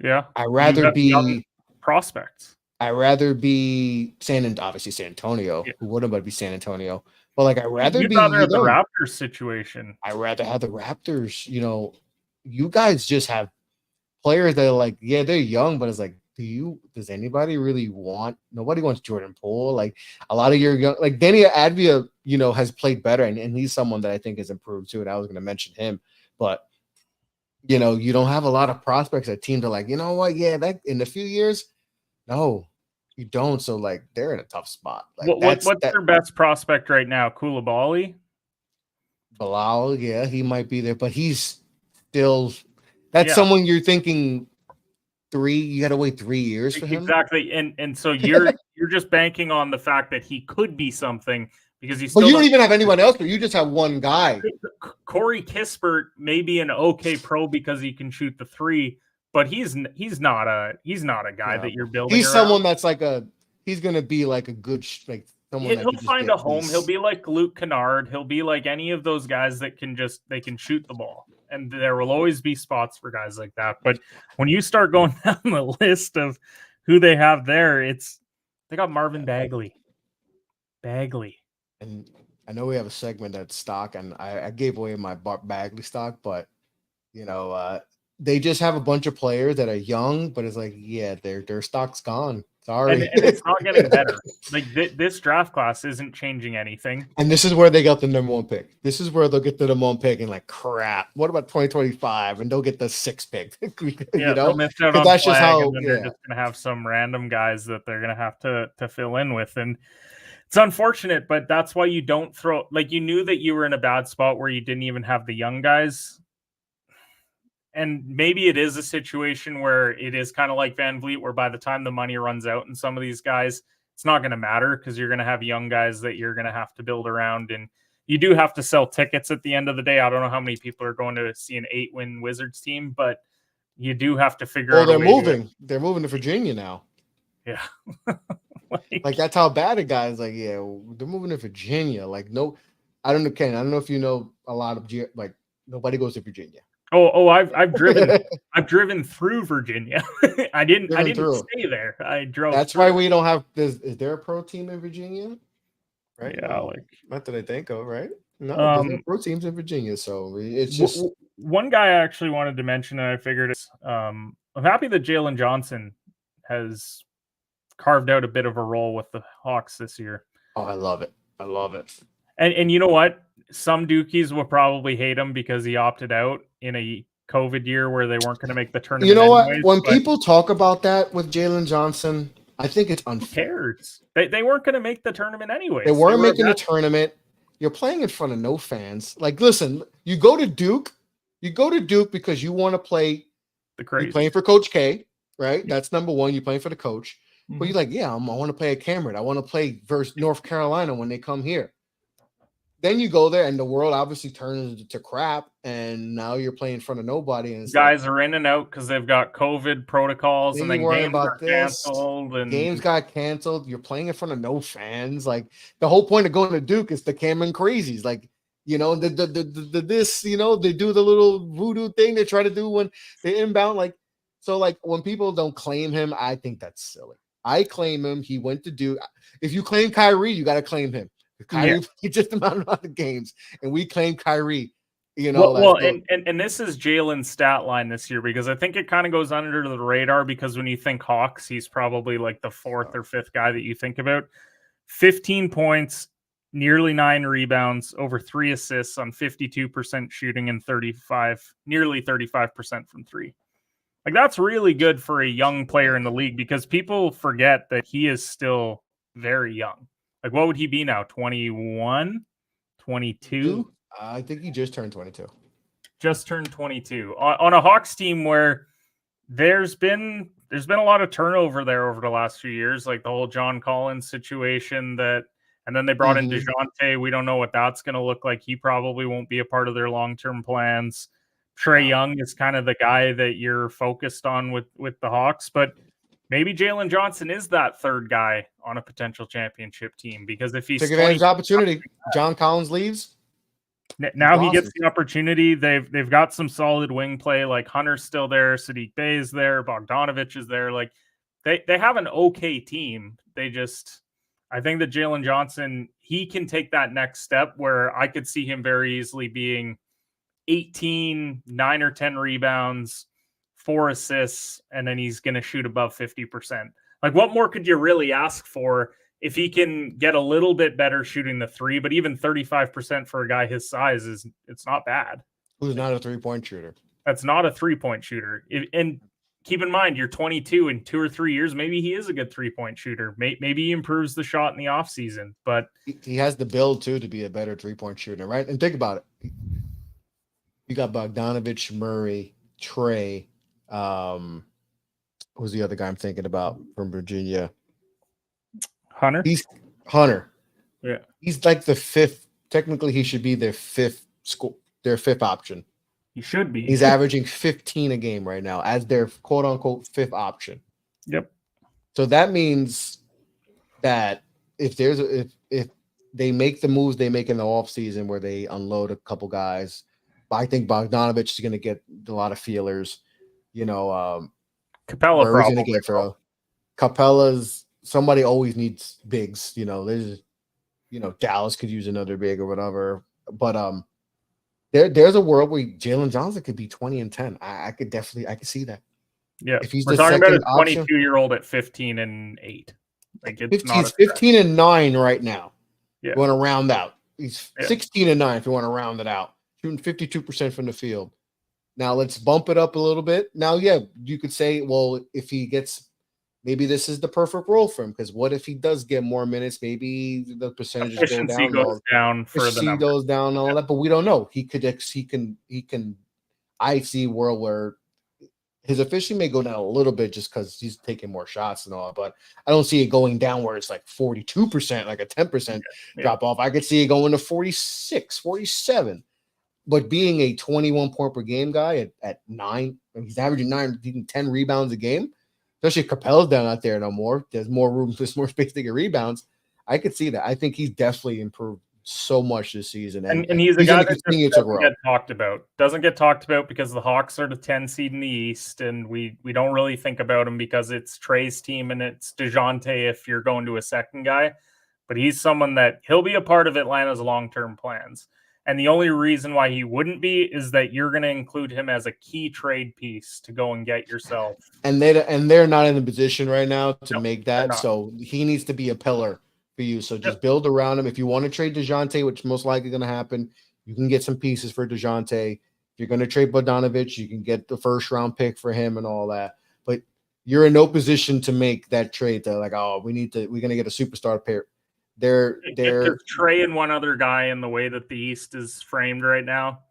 Yeah. I'd rather be prospects. I'd rather be obviously San Antonio. Who wouldn't but be San Antonio? But like, I'd rather be have the Raptors situation. I'd rather have the Raptors. You guys just have players that are like, they're young, but it's like, does anybody really want? Nobody wants Jordan Poole. Like, a lot of your young, like Danny Advia, has played better, and he's someone that I think has improved too. And I was going to mention him, but you don't have a lot of prospects that teams are like, you know what? Yeah, that in a few years, no. You don't, so like they're in a tough spot. Like, what's their best prospect right now? Koulibaly? Bilal, yeah, he might be there, but he's still someone you're thinking you gotta wait 3 years for him. Exactly. And so you're just banking on the fact that he could be something because he's you don't even have anyone else, but you just have one guy. Corey Kispert may be an okay pro because he can shoot the three. But he's not a guy that you're building. He's around. someone that's he's gonna be like a good he'll find a home. He'll be like Luke Kennard. He'll be like any of those guys that can shoot the ball. And there will always be spots for guys like that. But when you start going down the list of who they have there, they got Marvin Bagley. And I know we have a segment that's stock, and I gave away my Bagley stock, but they just have a bunch of players that are young, but it's like, their stock's gone. Sorry. And it's not getting better. Like, this draft class isn't changing anything. And this is where they got the number one pick. This is where they'll get the number one pick and like, crap, what about 2025? And they'll get the 6th pick. They'll miss out on that's just how they're just going to have some random guys that they're going to have to fill in with. And it's unfortunate, but that's why you don't throw, like, you knew that you were in a bad spot where you didn't even have the young guys. And maybe it is a situation where it is kind of like VanVleet, where by the time the money runs out and some of these guys, it's not going to matter because you're going to have young guys that you're going to have to build around. And you do have to sell tickets at the end of the day. I don't know how many people are going to see an 8-win Wizards team, but you do have to figure out. They're moving. They're moving to Virginia now. Yeah. like that's how bad a guy is. Like, they're moving to Virginia. Like, no, I don't know, Ken. I don't know if you know a lot of like nobody goes to Virginia. I've driven through Virginia. I didn't stay there. I drove. That's why we don't have. Is there a pro team in Virginia? Right? Yeah, No, like not that I think of. Right? No, there's no pro teams in Virginia, so it's just one guy I actually wanted to mention, and I figured it's. I'm happy that Jalen Johnson has carved out a bit of a role with the Hawks this year. Oh, I love it. I love it. And you know what? Some Dukies will probably hate him because he opted out in a COVID year where they weren't going to make the tournament. You know anyways, what? When people talk about that with Jalen Johnson, I think it's unfair. Who cares? They weren't going to make the tournament anyway. They weren't making the tournament. You're playing in front of no fans. Like, listen, you go to Duke because you want to play. You're playing for Coach K, right? That's number one. You're playing for the coach. Mm-hmm. But you're like, yeah, I want to play at Cameron. I want to play versus North Carolina when they come here. Then you go there, and the world obviously turns to crap, and now you're playing in front of nobody. And guys are in and out because they've got COVID protocols, and then games are canceled. And games got canceled. You're playing in front of no fans. Like the whole point of going to Duke is the Cameron crazies. Like this, they do the little voodoo thing they try to do when they inbound. Like so, like when people don't claim him, I think that's silly. I claim him. He went to Duke. If you claim Kyrie, you got to claim him. Kyrie played just amount of the games, and we claim Kyrie. And this is Jalen's stat line this year because I think it kind of goes under the radar because when you think Hawks, he's probably like the fourth or fifth guy that you think about. 15 points, nearly 9 rebounds, over 3 assists on 52% shooting and nearly 35% from 3. Like that's really good for a young player in the league because people forget that he is still very young. Like, what would he be now? 21? 22? I think he just turned 22. Just turned 22. On a Hawks team where there's been a lot of turnover there over the last few years, like the whole John Collins situation and then they brought in DeJounte. We don't know what that's going to look like. He probably won't be a part of their long-term plans. Trae Young is kind of the guy that you're focused on with the Hawks, but maybe Jalen Johnson is that third guy on a potential championship team because if he's take advantage of the opportunity, John Collins leaves. Now he gets the opportunity. They've got some solid wing play. Like Hunter's still there, Sadiq Bey is there, Bogdanovich is there. Like they have an okay team. I think that Jalen Johnson, he can take that next step where I could see him very easily being 18, 9 or 10 rebounds, 4 assists, and then he's going to shoot above 50%. Like, what more could you really ask for if he can get a little bit better shooting the 3? But even 35% for a guy his size it's not bad. Who's not a 3-point shooter? That's not a 3-point shooter. And keep in mind, you're 22 in 2 or 3 years. Maybe he is a good 3-point shooter. Maybe he improves the shot in the offseason. But he has the build too to be a better 3-point shooter, right? And think about it. You got Bogdanovich, Murray, Trae. Who's the other guy I'm thinking about from Virginia? Hunter. He's Hunter. Yeah. He's like the 5th. Technically, he should be their 5th option. He should be. He's averaging 15 a game right now as their quote unquote 5th option. Yep. So that means that if they make the moves they make in the offseason where they unload a couple guys, I think Bogdanovich is going to get a lot of feelers. Capella probably. Capella's somebody always needs bigs. Dallas could use another big or whatever. But there's a world where Jalen Johnson could be 20 and 10. I could see that. Yeah, if he's we're talking about a 22-year-old at 15 and 8. Like he's 15 and 9 right now. Yeah, you want to round out. He's 16 and 9 if you want to round it out. Shooting 52% from the field. Now let's bump it up a little bit. Now, you could say, well, if he gets, maybe this is the perfect role for him because what if he does get more minutes? Maybe the percentages goes down for the number. Goes down, all that, but we don't know. He can. I see a world where his efficiency may go down a little bit just because he's taking more shots and all, but I don't see it going down where it's like 42%, like a 10% drop off. I could see it going to 46, 47. But being a 21 point per game guy at 9, he's averaging 9, 10 rebounds a game, especially if Capella's down out there no more. There's more room, there's more space to get rebounds. I could see that. I think he's definitely improved so much this season, And he's a guy gonna that just continue to doesn't grow. get talked about. Doesn't get talked about because the Hawks are the 10 seed in the East, and we don't really think about him because it's Trey's team and it's DeJounte if you're going to a second guy. But he's someone that he'll be a part of Atlanta's long-term plans. And the only reason why he wouldn't be is that you're going to include him as a key trade piece to go and get yourself. And they're not in the position right now to make they're that. not. So he needs to be a pillar for you. So just build around him. If you want to trade DeJounte, which most likely going to happen, you can get some pieces for DeJounte. If you're going to trade Bogdanovic, you can get the first round pick for him and all that. But you're in no position to make that trade. They're like, oh, we're going to get a superstar pair. They're Trey and one other guy in the way that the East is framed right now.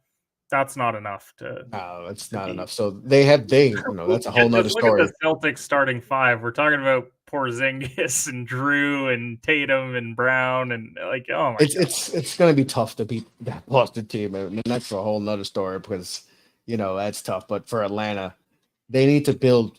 That's not enough to. No, it's not enough. So that's a whole nother story. Look at the Celtics starting five. We're talking about Porzingis and Drew and Tatum and Brown and like, oh my God. It's going to be tough to beat that Boston team. I mean, that's a whole nother story because that's tough. But for Atlanta, they need to build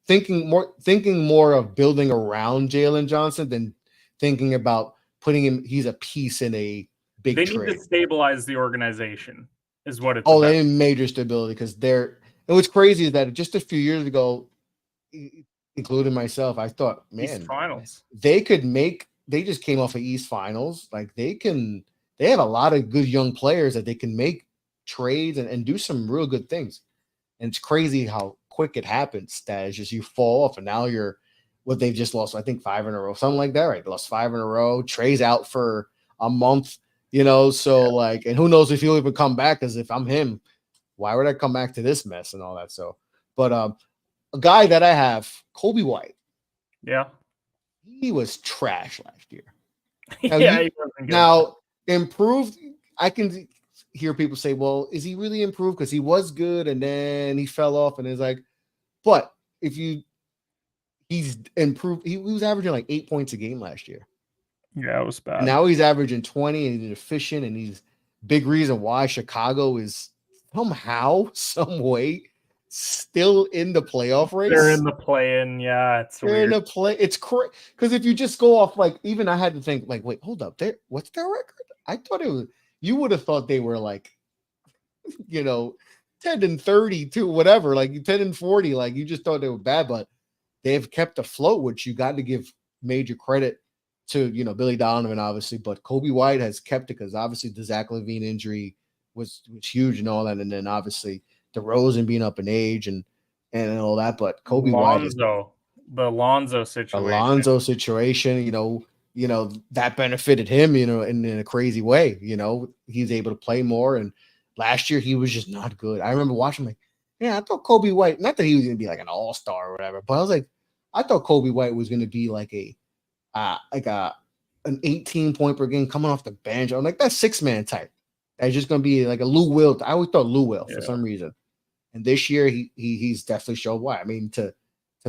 thinking more of building around Jalen Johnson than thinking about putting him. He's a piece in a big They trade. need to stabilize the organization, is what it's. Oh, about. they need major stability because and what's crazy is that just a few years ago, including myself, I thought, East man, Finals. they just came off of East Finals. Like they have a lot of good young players that they can make trades and do some real good things. And it's crazy how quick it happens that it's just you fall off and now you're what they've just lost, I think 5 in a row, something like that, right? They lost 5 in a row. Trey's out for a month, and who knows if he'll even come back, because if I'm him, why would I come back to this mess and all that? So, but a guy that I have, Kobe White. Yeah. He was trash last year. Now, Improved. I can hear people say, well, is he really improved? Because he was good and then he fell off and it's like, but he's improved. He was averaging like 8 points a game last year. Yeah, it was bad. Now he's averaging 20 and he's efficient, and he's big reason why Chicago is somehow, some way still in the playoff race. They're in the play-in. Yeah, They're in the play. It's crazy because if you just go off, like, even I had to think, like, wait, hold up, what's their record? I thought it was. You would have thought they were like, 10-32, whatever, like 10-40. Like you just thought they were bad, but they've kept afloat, which you got to give major credit to, Billy Donovan, obviously, but Kobe White has kept it because obviously the Zach LaVine injury was huge and all that, and then obviously DeRozan being up in age and all that. But Kobe White, the Lonzo situation, that benefited him, in a crazy way. He's able to play more, and last year he was just not good. I remember watching like, I thought Kobe White, not that he was going to be like an all-star or whatever, but I was like, I thought Kobe White was going to be like an 18 point per game coming off the bench. I'm like, that's 6-man type. That's just going to be like a Lou Will. I always thought Lou Will for some reason. And this year he's definitely showed why. I mean, to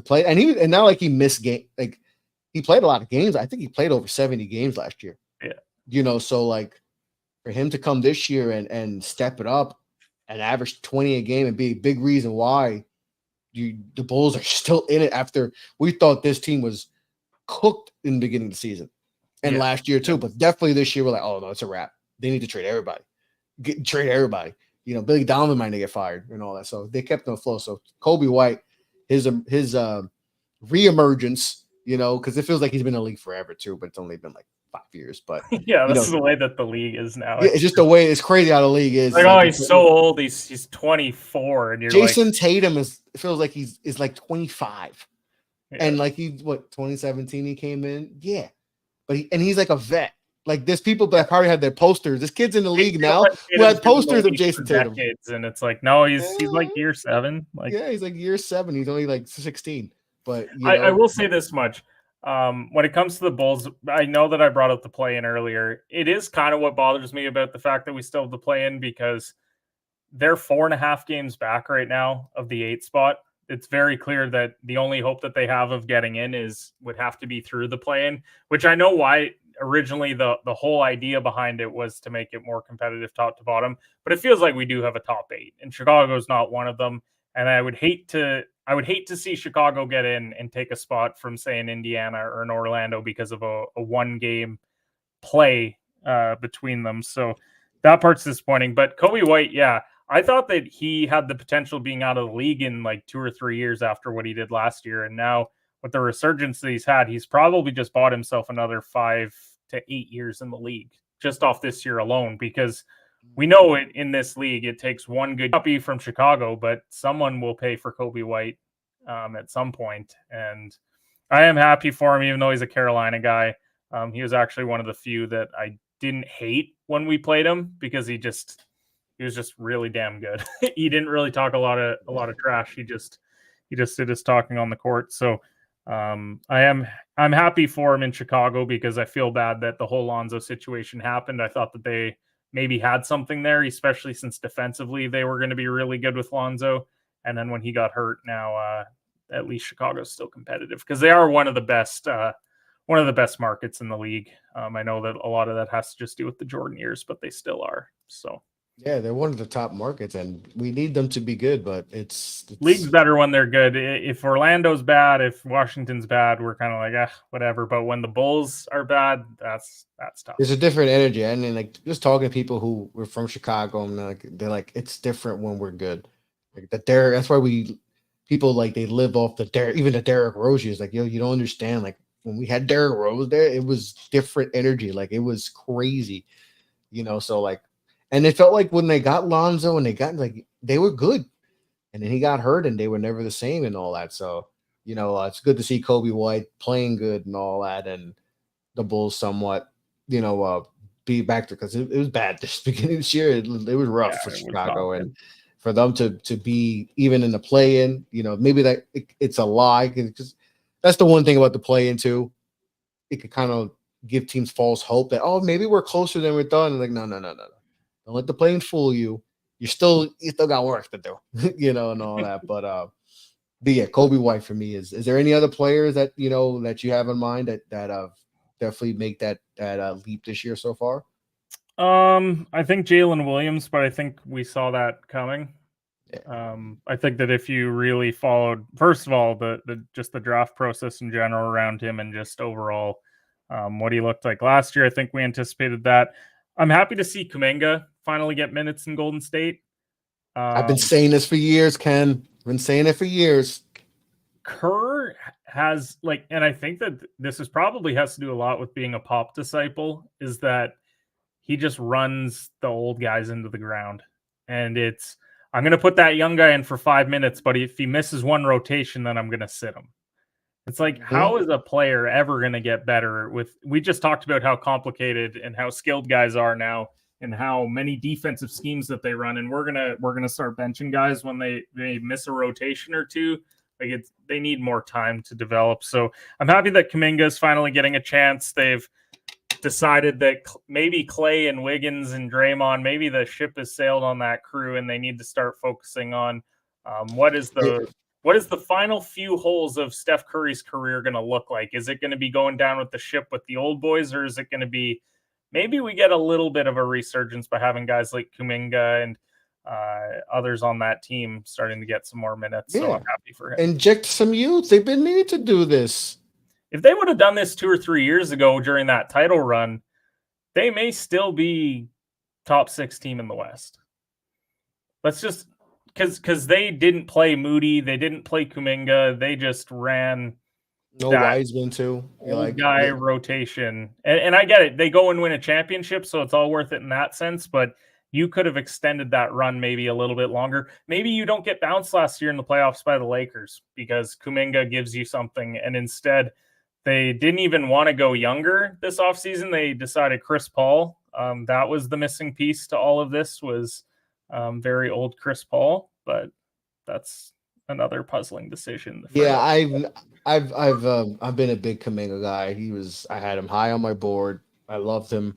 play, and now like he missed game, like he played a lot of games. I think he played over 70 games last year. Yeah. So like for him to come this year and step it up and average 20 a game and be a big reason why the Bulls are still in it after we thought this team was cooked in the beginning of the season and last year too, but definitely this year we're like, oh no, it's a wrap. They need to trade everybody. Trade everybody. Billy Donovan might get fired and all that. So they kept them afloat. So Kobe White, his reemergence, because it feels like he's been in the league forever too, but it's only been like 5 years. But this is the way that the league is now. It's just the way. It's crazy how the league is. Like, oh, he's so old. He's 24, and you're Jason Tatum feels like is like 25, and like 2017 he came in, but he's like a vet. Like there's people that probably had their posters. This kid's in the league now who had posters of Jason Tatum, and it's like, no, he's like year 7. Like, he's like year 7. He's only like 16. But I will say this much. When it comes to the Bulls, I know that I brought up the play-in earlier. It is kind of what bothers me about the fact that we still have the play-in, because they're 4.5 games back right now of the 8th spot. It's very clear that the only hope that they have of getting in would have to be through the play-in, which I know why originally the whole idea behind it was to make it more competitive top to bottom, but it feels like we do have a top 8, and Chicago's not one of them. And I would hate to see Chicago get in and take a spot from, say, an Indiana or an Orlando because of a 1-game play between them. So that part's disappointing. But Kobe White, yeah, I thought that he had the potential of being out of the league in like 2 or 3 years after what he did last year. And now with the resurgence that he's had, he's probably just bought himself another 5 to 8 years in the league just off this year alone, because we know it in this league, it takes one good copy from Chicago, but someone will pay for Kobe White at some point. And I am happy for him, even though he's a Carolina guy. He was actually one of the few that I didn't hate when we played him, because he was just really damn good. He didn't really talk a lot of trash. He just did his talking on the court. So I'm happy for him in Chicago, because I feel bad that the whole Lonzo situation happened. I thought that they maybe had something there, especially since defensively they were going to be really good with Lonzo. And then when he got hurt, now at least Chicago's still competitive, because they are one of the best markets in the league. I know that a lot of that has to just do with the Jordan years, but they still are. So Yeah, they're one of the top markets, and we need them to be good, but it's league's better when they're good. If Orlando's bad, if Washington's bad, we're kind of like, whatever. But when the Bulls are bad, that's tough. There's a different energy. And then, like, just talking to people who were from Chicago, and they're like, it's different when we're good. Like that's why people like they live off even the Derrick Rose is like, yo, you don't understand. Like when we had Derrick Rose there, it was different energy. Like it was crazy, so like, and it felt like when they got Lonzo and they were good, and then he got hurt and they were never the same and all that. So, it's good to see Kobe White playing good and all that, and the Bulls somewhat, be back to, because it was bad this beginning of this year. It was rough for Chicago, and for them to be even in the play-in, maybe that it's a lie, because that's the one thing about the play-in too. It could kind of give teams false hope that, oh, maybe we're closer than we're done. And like, no. Don't let the play-in fool you. You still got work to do, and all that. But yeah, Kobe White for me is there any other players that that you have in mind that definitely make that leap this year so far? I think Jalen Williams, but I think we saw that coming. Yeah. I think that if you really followed, first of all, the draft process in general around him, and just overall what he looked like last year, I think we anticipated that. I'm happy to see Kuminga finally get minutes in Golden State. I've been saying this for years, Ken. I've been saying it for years. Kerr has and I think that this probably has to do a lot with being a Pop disciple, is that he just runs the old guys into the ground. And I'm going to put that young guy in for 5 minutes, but if he misses one rotation, then I'm going to sit him. It's like, how is a player ever going to get better we just talked about how complicated and how skilled guys are now, and how many defensive schemes that they run. And we're going to start benching guys when they miss a rotation or two. Like they need more time to develop. So I'm happy that Kuminga is finally getting a chance. They've decided that maybe Clay and Wiggins and Draymond, maybe the ship has sailed on that crew, and they need to start focusing on what is the final few holes of Steph Curry's career going to look like? Is it going to be going down with the ship with the old boys, or is it going to be maybe we get a little bit of a resurgence by having guys like Kuminga and others on that team starting to get some more minutes? Yeah. So I'm happy for him. Inject some youth. They've been needed to do this. If they would have done this 2 or 3 years ago during that title run, they may still be top 6 team in the West. Let's just because they didn't play Moody, they didn't play Kuminga, they just ran Wiseman too. Rotation. And I get it. They go and win a championship, so it's all worth it in that sense. But you could have extended that run maybe a little bit longer. Maybe you don't get bounced last year in the playoffs by the Lakers because Kuminga gives you something, and instead they didn't even want to go younger this offseason. They decided Chris Paul. That was the missing piece to all of this, was very old Chris Paul, but that's another puzzling decision. Yeah, I've been a big Kuminga guy. I had him high on my board. I loved him.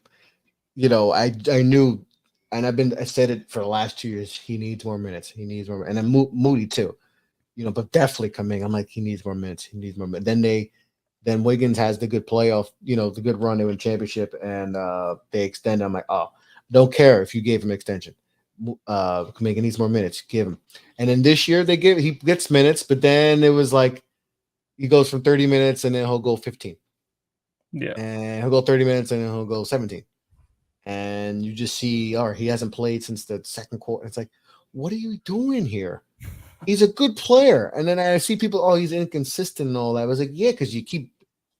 I knew, and I said it for the last 2 years. He needs more minutes. He needs more, and then Moody too. But definitely Kuminga. I'm like, he needs more minutes. He needs more minutes. Then Wiggins has the good playoff, the good run to win championship, and they extend. I'm like, oh, don't care if you gave him extension. Kuminga needs more minutes. Give him. And then this year he gets minutes, but then it was like he goes from 30 minutes and then he'll go 15. Yeah. And he'll go 30 minutes and then he'll go 17. and you just see, or he hasn't played since the second quarter. It's like, what are you doing here? He's a good player. And then I see people, oh, he's inconsistent and all that. I was like, yeah, because you keep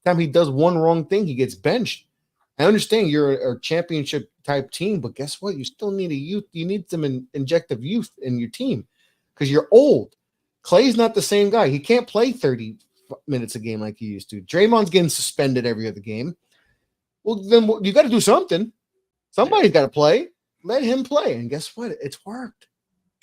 time he does one wrong thing, he gets benched. I understand you're a championship type team, but guess what? You still need a youth. You need some injective youth in your team because you're old. Clay's not the same guy. He can't play 30 minutes a game like he used to. Draymond's getting suspended every other game. Well, then you got to do something. Somebody's got to play. Let him play. And guess what? It's worked.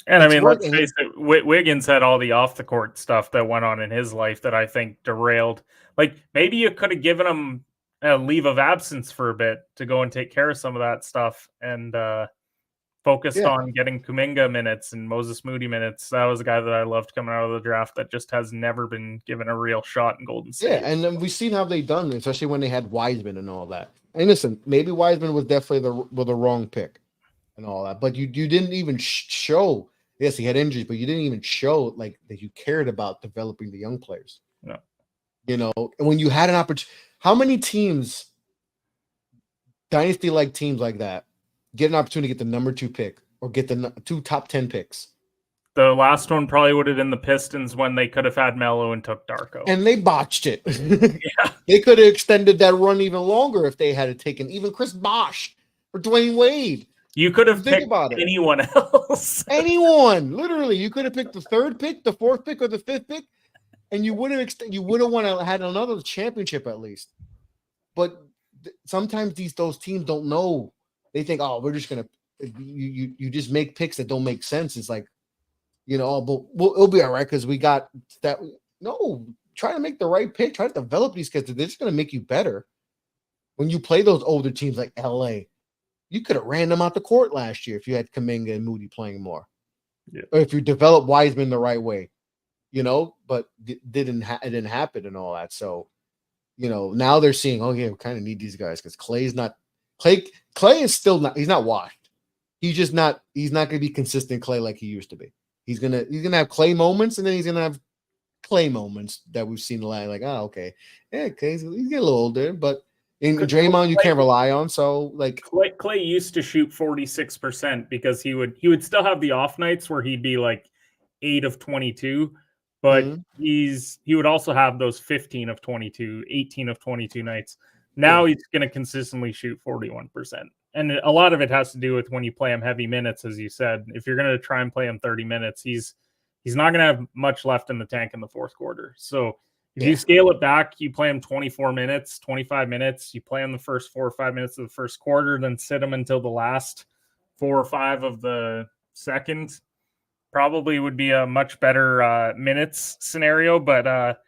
And I mean, let's face it, Wiggins had all the off the court stuff that went on in his life that I think derailed. Like maybe you could have given him a leave of absence for a bit to go and take care of some of that stuff and focused on getting Kuminga minutes and Moses Moody minutes. That was a guy that I loved coming out of the draft that just has never been given a real shot in Golden State. Yeah, and then we've seen how they've done, especially when they had Wiseman and all that. And listen, maybe Wiseman was definitely the wrong pick and all that, but you didn't even show. Yes, he had injuries, but you didn't even show like that you cared about developing the young players. No. You know, and when you had an opportunity, how many teams, dynasty-like teams like that, get an opportunity to get the number 2 pick or get the 2 top 10 picks? The last one probably would have been the Pistons when they could have had Melo and took Darko. And they botched it. Yeah. They could have extended that run even longer if they had taken even Chris Bosh or Dwayne Wade. You could have Think picked about it. anyone else. Anyone, literally, you could have picked the 3rd pick, the 4th pick, or the 5th pick, and you would have had another championship at least. But sometimes those teams don't know. They think, oh, we're just gonna you just make picks that don't make sense. It's like, you know, but it'll be all right because we got that. No, try to make the right pick. Try to develop these kids. They're just gonna make you better. When you play those older teams like LA. You could have ran them out the court last year if you had Kuminga and Moody playing more. Yeah. Or if you developed Wiseman the right way, you know, but it didn't happen and all that. So, you know, now they're seeing, oh yeah, we kind of need these guys because Clay is still not, he's not washed. He's not going to be consistent Clay like he used to be. He's gonna have Clay moments and then he's gonna have Clay moments that we've seen like, oh, okay. Yeah, okay, he's getting a little older, but in Draymond, you can't rely on. So, like Clay used to shoot 46% because he would still have the off nights where he'd be like 8 of 22, but he would also have those 15 of 22, 18 of 22 nights. Now he's going to consistently shoot 41%, and a lot of it has to do with when you play him heavy minutes, as you said. If you're going to try and play him 30 minutes, he's not going to have much left in the tank in the 4th quarter. So. If you scale it back, you play him 24 minutes, 25 minutes. You play him the first 4 or 5 minutes of the first quarter, then sit him until the last 4 or 5 of the second. Probably would be a much better minutes scenario. But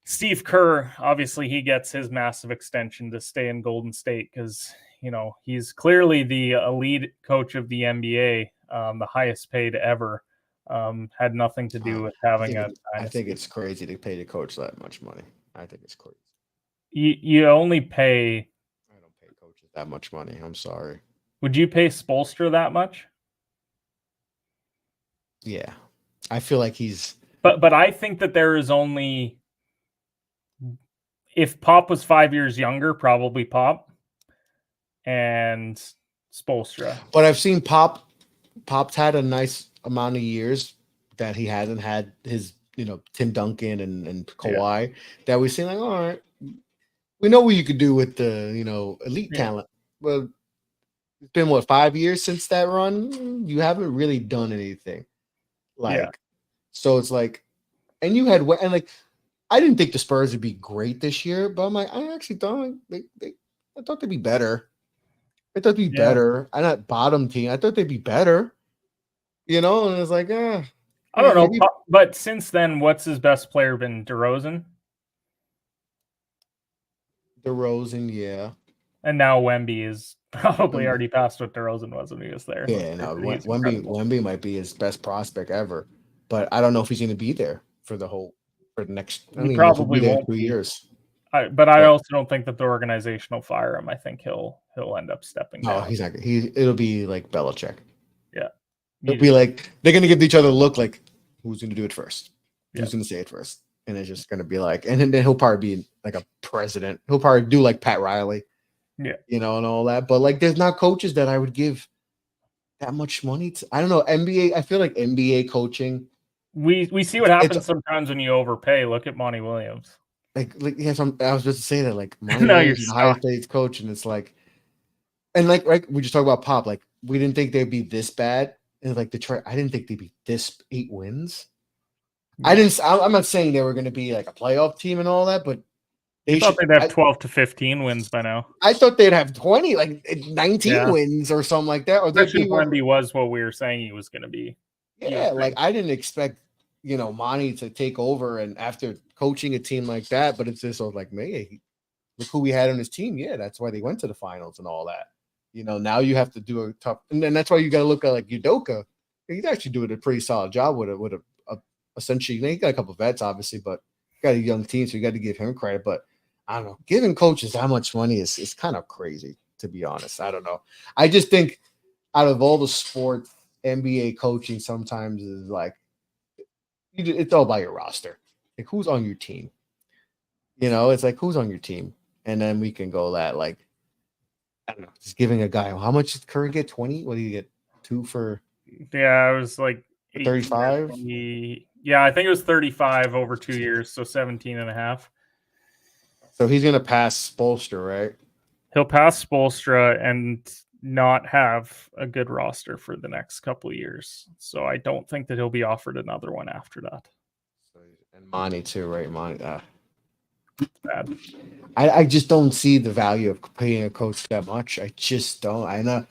Steve Kerr, obviously, he gets his massive extension to stay in Golden State because, you know, he's clearly the elite coach of the NBA, the highest paid ever. Had nothing to do with having I think it's crazy to pay the coach that much money. I think it's crazy. You only pay. I don't pay coaches that much money. I'm sorry. Would you pay Spoelstra that much? Yeah, I feel like he's. But I think that there is only. If Pop was 5 years younger, probably Pop, and Spoelstra. But I've seen Pop's had a nice amount of years that he hasn't had his, you know, Tim Duncan and Kawhi that we've seen like, all right, we know what you could do with the, you know, elite talent. Well, it's been what, 5 years since that run? You haven't really done anything. So it's like, and you had, and like, I didn't think the Spurs would be great this year, but I'm like, I actually thought I thought they'd be better. I thought they'd be better. I'm not bottom team. I thought they'd be better. You know, and it's like, I don't know. Maybe. But since then, what's his best player been? DeRozan? DeRozan, yeah. And now Wemby is probably already past what DeRozan was when he was there. Yeah, no, Wemby might be his best prospect ever, but I don't know if he's going to be there for the next. He probably won't be 2 years. But I also don't think that the organization will fire him. I think he'll end up stepping down. No, he's not. It'll be like Belichick. Yeah. It'll be like they're going to give each other a look like, who's going to do it first? Who's going to say it first? And it's just going to be like, and then he'll probably be like a president. He'll probably do like Pat Riley, Yeah. and all that. But like, there's not coaches that I would give that much money to. I don't know. NBA, I feel like NBA coaching. We see what happens sometimes when you overpay. Look at Monty Williams. Like yes, I was just to say that. Like, Monty No, Williams you're is the highest stuck. paid coach, and it's like, and like, right, we just talk about Pop. Like, we didn't think they'd be this bad, and like Detroit, I didn't think they'd be this 8 wins. I'm not saying they were going to be like a playoff team and all that, but They thought they'd have 12 to 15 wins by now. I thought they'd have 20, like 19 Yeah. wins or something like that. Or they'd Especially be if Wemby was what we were saying he was going to be. yeah, like I didn't expect Monty to take over and after coaching a team like that, but it's just like, man, look who we had on his team. Yeah, that's why they went to the finals and all that. Now you have to do a tough, and then that's why you got to look at like Udoka. He's actually doing a pretty solid job with a essentially. He got a couple of vets, obviously, but got a young team, so you got to give him credit. But I don't know, giving coaches that much money is kind of crazy, to be honest. I don't know. I just think out of all the sports, NBA coaching sometimes is like it's all about your roster. Like who's on your team? It's like who's on your team, and then we can go that like I don't know, just giving a guy how much did Curry get? 20? What do you get? 2 for? Yeah, it was like 35. Yeah, I think it was 35 over 2 years, so 17 and a half. So he's gonna pass Spoelstra, right? He'll pass Spoelstra and not have a good roster for the next couple of years. So I don't think that he'll be offered another one after that. And Monty too, right? Monty. Bad. I just don't see the value of paying a coach that much. I just don't.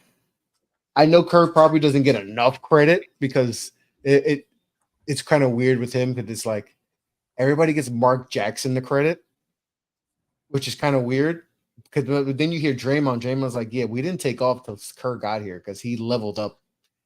I know Kerr probably doesn't get enough credit because it's kind of weird with him because it's like everybody gets Mark Jackson the credit, which is kind of weird. Because then you hear Draymond. Draymond's like, yeah, we didn't take off till Kerr got here because he leveled up.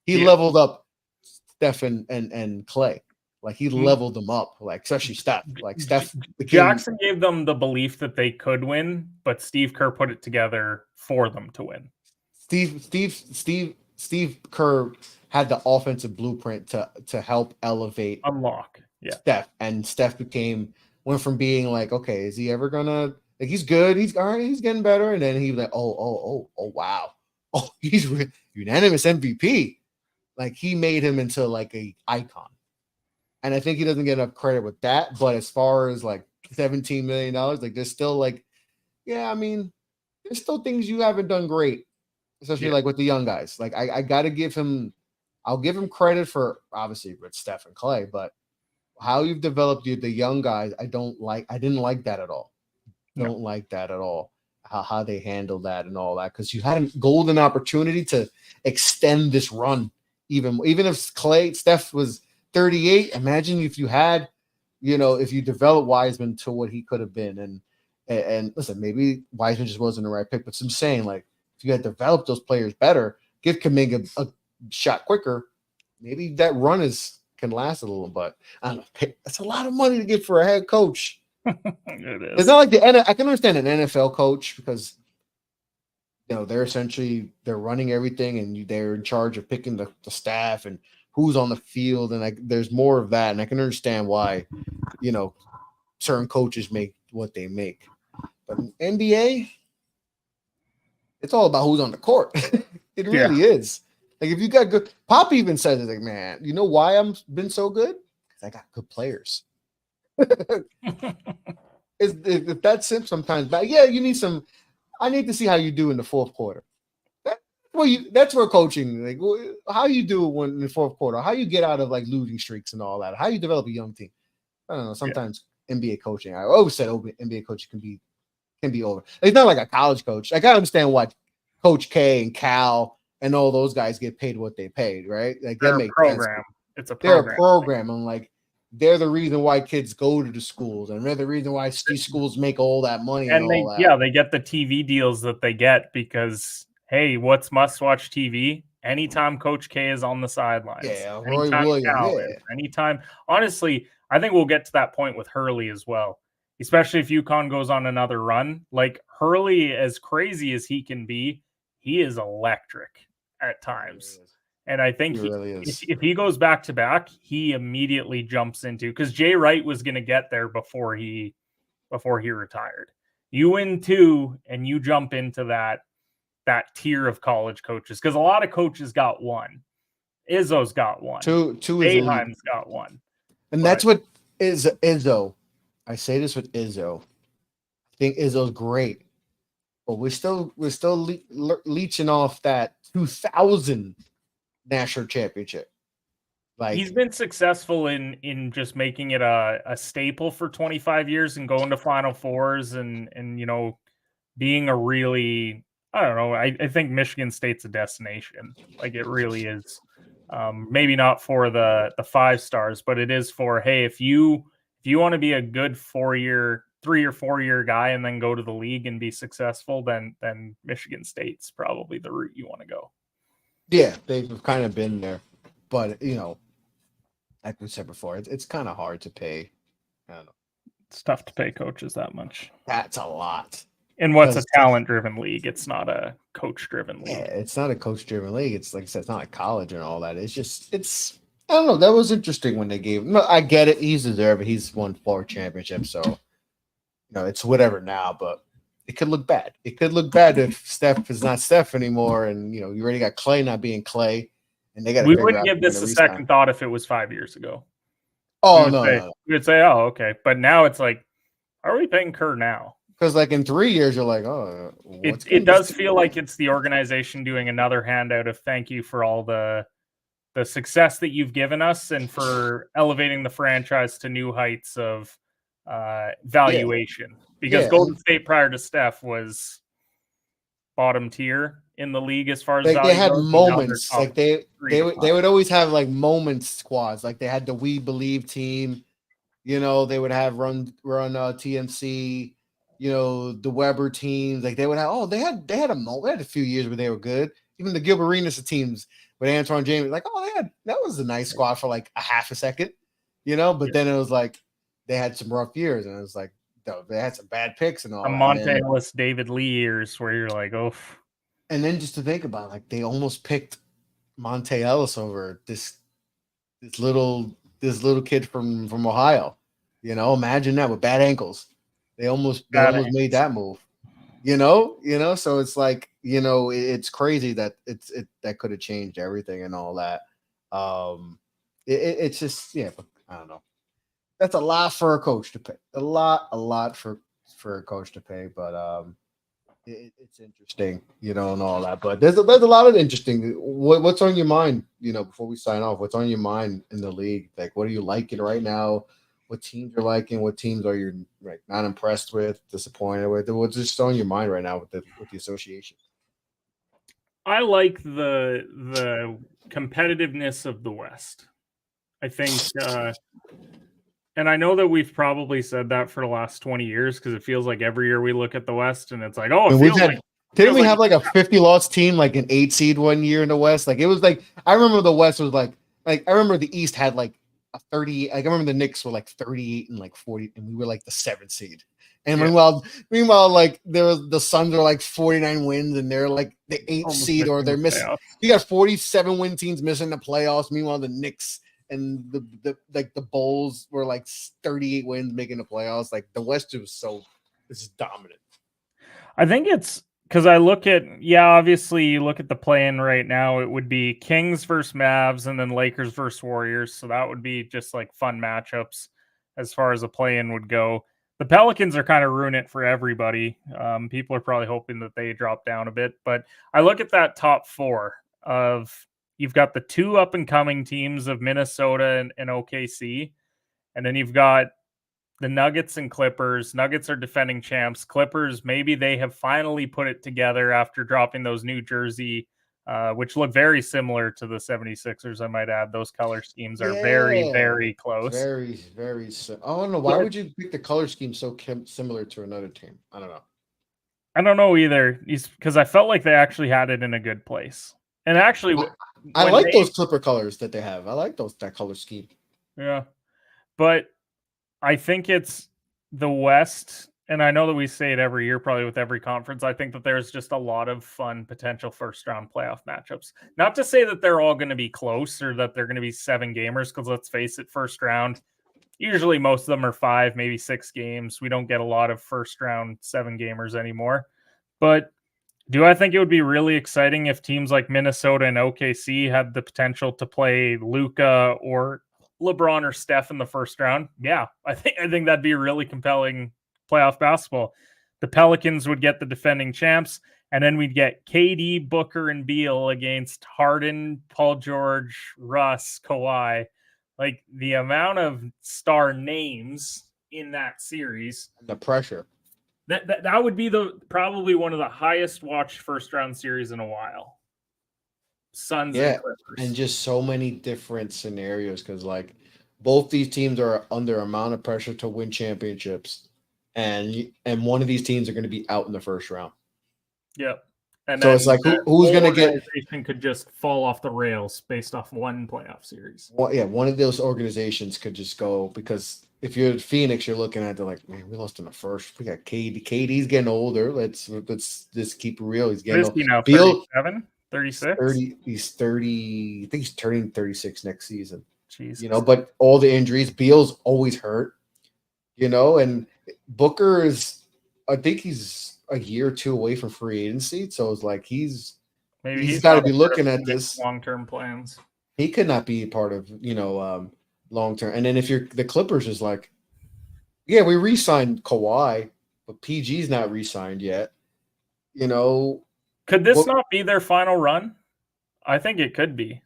He leveled up Steph and Clay. Like he leveled them up, like especially Steph. Like Steph Jackson gave them the belief that they could win, but Steve Kerr put it together for them to win. Steve Kerr had the offensive blueprint to help elevate unlock Steph, and Steph went from being like, okay, is he ever gonna like he's good, he's all right, he's getting better, and then he was like, oh wow, he's unanimous MVP. Like he made him into like a icon. And I think he doesn't get enough credit with that. But as far as like $17 million, like there's still like, yeah, I mean, there's still things you haven't done great, especially like with the young guys. Like I got to give him, I'll give him credit for obviously with Steph and Clay, but how you've developed the young guys, I didn't like that at all. Don't like that at all. How they handled that and all that. Because you had a golden opportunity to extend this run. Even if Steph was 38, imagine if you had, if you develop Wiseman to what he could have been. And listen, maybe Wiseman just wasn't the right pick, but I'm saying like if you had developed those players better, give Kuminga a shot quicker, maybe that run can last a little. But I don't know, that's a lot of money to get for a head coach. It is. It's not like I can understand an NFL coach because they're running everything and they're in charge of picking the staff and who's on the field, and there's more of that, and I can understand why, certain coaches make what they make. But in NBA, it's all about who's on the court. It really is. Like if you got good, Pop even says it like, man, you know why I'm been so good? Because I got good players. It's that simple sometimes, but yeah, you need some. I need to see how you do in the fourth quarter. That's where coaching, like how you do when in the fourth quarter, how you get out of like losing streaks and all that, how you develop a young team. I don't know. Sometimes NBA coaching, I always said NBA coaching can be over. It's not like a college coach. Like I understand why Coach K and Cal and all those guys get paid what they paid, right? Like that makes sense. It's a program. They're a program, and like they're the reason why kids go to the schools, and they're the reason why these schools make all that money and all that. They get the TV deals that they get because. Hey, what's must-watch TV? Anytime Coach K is on the sidelines. Yeah, Roy Williams. Anytime. Honestly, I think we'll get to that point with Hurley as well, especially if UConn goes on another run. Like Hurley, as crazy as he can be, he is electric at times. And I think if he goes back-to-back, he immediately jumps into – because Jay Wright was going to get there before he retired. You win 2 and you jump into that tier of college coaches, because a lot of coaches got 1. Izzo's got 1. Two is elite. Boeheim's got 1. And that's what is Izzo. I say this with Izzo. I think Izzo's great, but we're still leeching off that 2000 national championship. Like, he's been successful in just making it a staple for 25 years and going to Final Fours and being a really, I don't know. I think Michigan State's a destination. Like, it really is. Maybe not for the 5 stars, but it is for, hey, if you want to be a good 3 or 4 year guy and then go to the league and be successful, then Michigan State's probably the route you want to go. Yeah, they've kind of been there, but like we said before, it's kind of hard to pay. I don't know. It's tough to pay coaches that much. That's a lot. And what's a talent-driven league? It's not a coach-driven league. Yeah, it's not a coach-driven league. It's like I said, it's not like college and all that. It's I don't know. That was interesting when they gave him. No, I get it. He's deserved it. He's won 4 championships, so it's whatever now. But it could look bad. It could look bad if Steph is not Steph anymore, and you already got Clay not being Clay, and they got. We wouldn't give this a second thought if it was 5 years ago. Oh no. We would say, oh, okay, but now it's like, are we paying Kerr now? Because like in 3 years, you're like, oh, it does feel like it's the organization doing another handout of thank you for all the success that you've given us and for elevating the franchise to new heights of valuation. Because Golden State prior to Steph was bottom tier in the league as far as like value they had goes. moments. Like they would always have like moment squads. Like they had the We Believe team. They would have run TMC. The Weber teams, like they would have. They had a few years where they were good. Even the Gilbert Arenas teams with Antoine James, like that was a nice squad for like a half a second, But then it was like they had some rough years, and it was like they had some bad picks and all. Monte Ellis, David Lee years where you're like, oh. And then just to think about, like they almost picked Monte Ellis over this little kid from Ohio. Imagine that with bad ankles. They almost made that move, So it's like, it's crazy that that could have changed everything and all that. It's just, but I don't know. That's a lot for a coach to pay. A lot for a coach to pay, but it's interesting, and all that. But there's a lot of interesting. What's on your mind, before we sign off? What's on your mind in the league? Like, what are you liking right now? What teams you're liking? What teams are you not impressed with, disappointed with? What's just on your mind right now with the association? I like the competitiveness of the West. I think, and I know that we've probably said that for the last 20 years because it feels like every year we look at the West and it's like, didn't we have like a 50-loss team, like an 8 seed one year in the West? Like it was like I remember the West was like I remember the East had like a 30. Like I remember the Knicks were like 38 and like 40, and we were like the 7th seed. And meanwhile, like the Suns are like 49 wins, and they're like the 8th seed, or they're missing. You got 47 win teams missing the playoffs. Meanwhile, the Knicks and the Bulls were like 38 wins making the playoffs. Like the West was this is dominant. I think it's because I look at, obviously you look at the play-in right now, it would be Kings versus Mavs and then Lakers versus Warriors. So that would be just like fun matchups as far as a play-in would go. The Pelicans are kind of ruining it for everybody. People are probably hoping that they drop down a bit, but I look at that top 4 of you've got the 2 up-and-coming teams of Minnesota and OKC, and then you've got the Nuggets and Clippers. Nuggets are defending champs. Clippers, maybe they have finally put it together after dropping those New Jersey, which look very similar to the 76ers, I might add. Those color schemes are very, very close. Very, very. I don't know. Why would you pick the color scheme so similar to another team? I don't know. I don't know either, because I felt like they actually had it in a good place. And actually, I like those Clipper colors that they have. I like that color scheme. Yeah. But I think it's the West, and I know that we say it every year, probably with every conference. I think that there's just a lot of fun potential first-round playoff matchups. Not to say that they're all going to be close or that they're going to be 7 gamers, because let's face it, first round, Usually most of them are 5, maybe 6 games. We don't get a lot of first round 7 gamers anymore. But do I think it would be really exciting if teams like Minnesota and OKC had the potential to play Luka or LeBron or Steph in the first round? Yeah, I think that'd be really compelling playoff basketball. The Pelicans would get the defending champs, and then we'd get KD, Booker, and Beal against Harden, Paul George, Russ, Kawhi. Like the amount of star names in that series, The pressure. that would be probably one of the highest watched first round series in a while. Suns Yeah, and Clippers. and just so many different scenarios because like both these teams are under amount of pressure to win championships, and one of these teams are going to be out in the first round. Yep. And So it's like who's going to get? organization could just fall off the rails based off one playoff series. Well, yeah, one of those organizations could just go because if you're Phoenix, you're looking at they're like, man, we lost in the first. We got KD. KD's getting older. Let's just keep it real. He's What getting is he now? Beal- 37? 36? 30. He's 30. I think he's turning 36 next season. Jesus. You know, but all the injuries. Beal's always hurt. You know, and Booker is. I think he's a year or two away from free agency. So it's like he's Maybe gotta not be a part looking of at Phoenix this. long-term plans. he could not be part of long term. And then if you're the Clippers is like, yeah, we re-signed Kawhi, but PG's not re-signed yet. You know, Could this Well- not be their final run? I think it could be.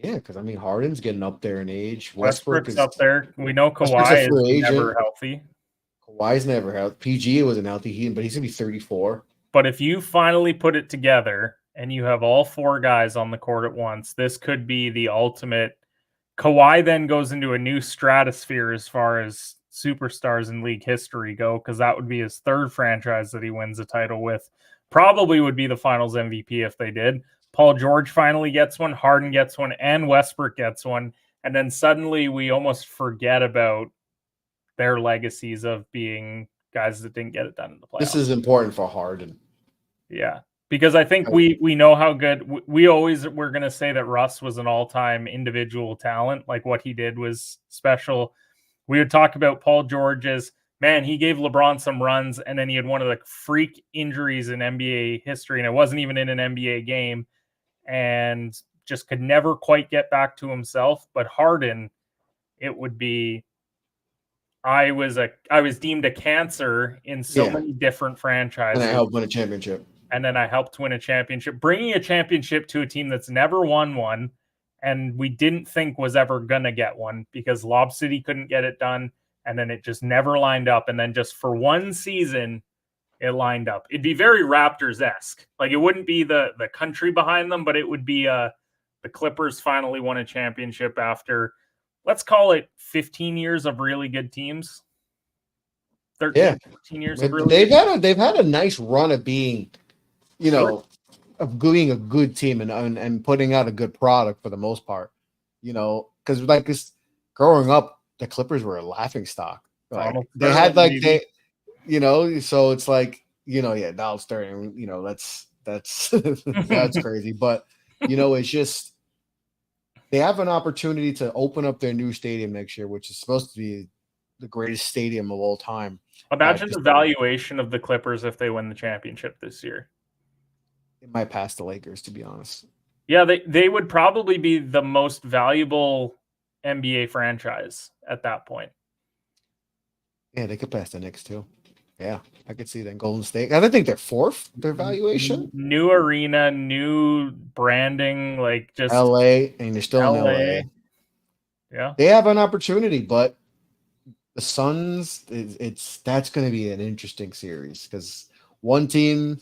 yeah, because I mean Harden's getting up there in age. Westbrook's up there. We know Westbrook's Kawhi a free is never agent. healthy. Kawhi's never healthy. PG wasn't healthy, but he's gonna be 34. But if you finally put it together and you have all 4 guys on the court at once, this could be the ultimate. Kawhi then goes into a new stratosphere as far as superstars in league history go, because that would be his 3rd franchise that he wins a title with. Probably would be the finals MVP if they did. Paul George finally gets one, Harden gets one, and Westbrook gets one. And then suddenly we almost forget about their legacies of being guys that didn't get it done in the playoffs. This is important for Harden. Yeah, because I think we know how good we always were going to say that Russ was an all-time individual talent. Like what he did was special. We would talk about Paul George as, man, he gave LeBron some runs, and then he had one of the freak injuries in NBA history, and it wasn't even in an NBA game, and just could never quite get back to himself. But Harden, it would be, I was deemed a cancer in so Yeah. many different franchises. And I helped win a championship. And then I helped win a championship, bringing a championship to a team that's never won one, and we didn't think was ever going to get one because Lob City couldn't get it done, and then it just never lined up. And then just for one season, it lined up. It'd be very Raptors-esque. Like it wouldn't be the country behind them, but it would be the Clippers finally won a championship after, let's call it 15 years of really good teams. 13, Yeah. 15 years of really They've had a nice run of being, of being a good team and putting out a good product for the most part. Because like this, growing up, the Clippers were a laughing stock. Like, Donald they Sterling, had like maybe. so it's like Donald Sterling. That's that's crazy. But it's just they have an opportunity to open up their new stadium next year, which is supposed to be the greatest stadium of all time. Imagine just the valuation of the Clippers if they win the championship this year. It might pass the Lakers, to be honest. Yeah, they would probably be the most valuable NBA franchise at that point. Yeah, they could pass the Knicks too. Yeah, I could see that. Golden State. I think they're 4th, their valuation. New arena, new branding, like just LA, and they're still in LA. Yeah. They have an opportunity, but the Suns, that's going to be an interesting series because one team,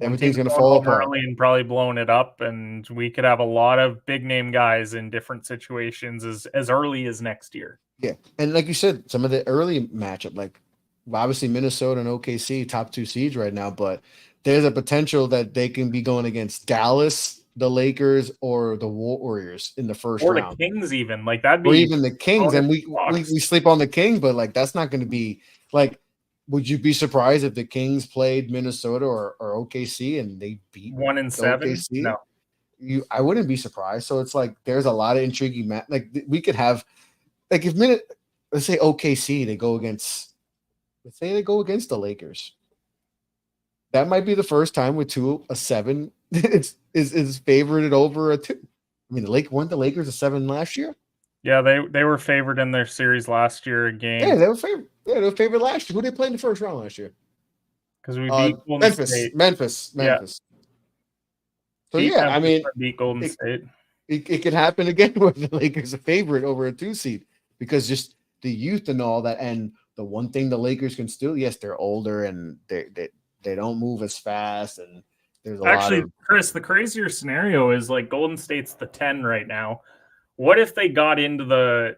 everything's going to fall apart. Early and probably blowing it up, and we could have a lot of big name guys in different situations as early as next year. Yeah, and like you said, some of the early matchup, like obviously Minnesota and OKC, top 2 seeds right now, but there's a potential that they can be going against Dallas, the Lakers, or the Warriors in the first or round. The Kings, even like that'd be, or even the Kings, and we Bucks. sleep on the Kings, but like that's not going to be like. Would you be surprised if the Kings played Minnesota or OKC and they beat 1-7? OKC? No, I wouldn't be surprised. So it's like there's a lot of intriguing like we could have. like let's say OKC, let's say they go against the Lakers. That might be the first time with a 7 is favorited over a 2. I mean, weren't the Lakers a 7 last year? Yeah, they were favored in their series last year again. Yeah, they were favored. Yeah, they were favored last year. Who they played in the first round last year? Because we beat Golden State. Memphis. Yeah. So yeah, I mean, beat Golden State. It could happen again where the Lakers are favorite over a 2 seed because just the youth and all that. And the one thing the Lakers can still, yes, they're older and they don't move as fast. And there's Actually, Chris, the crazier scenario is like Golden State's the 10 right now. What if they got into the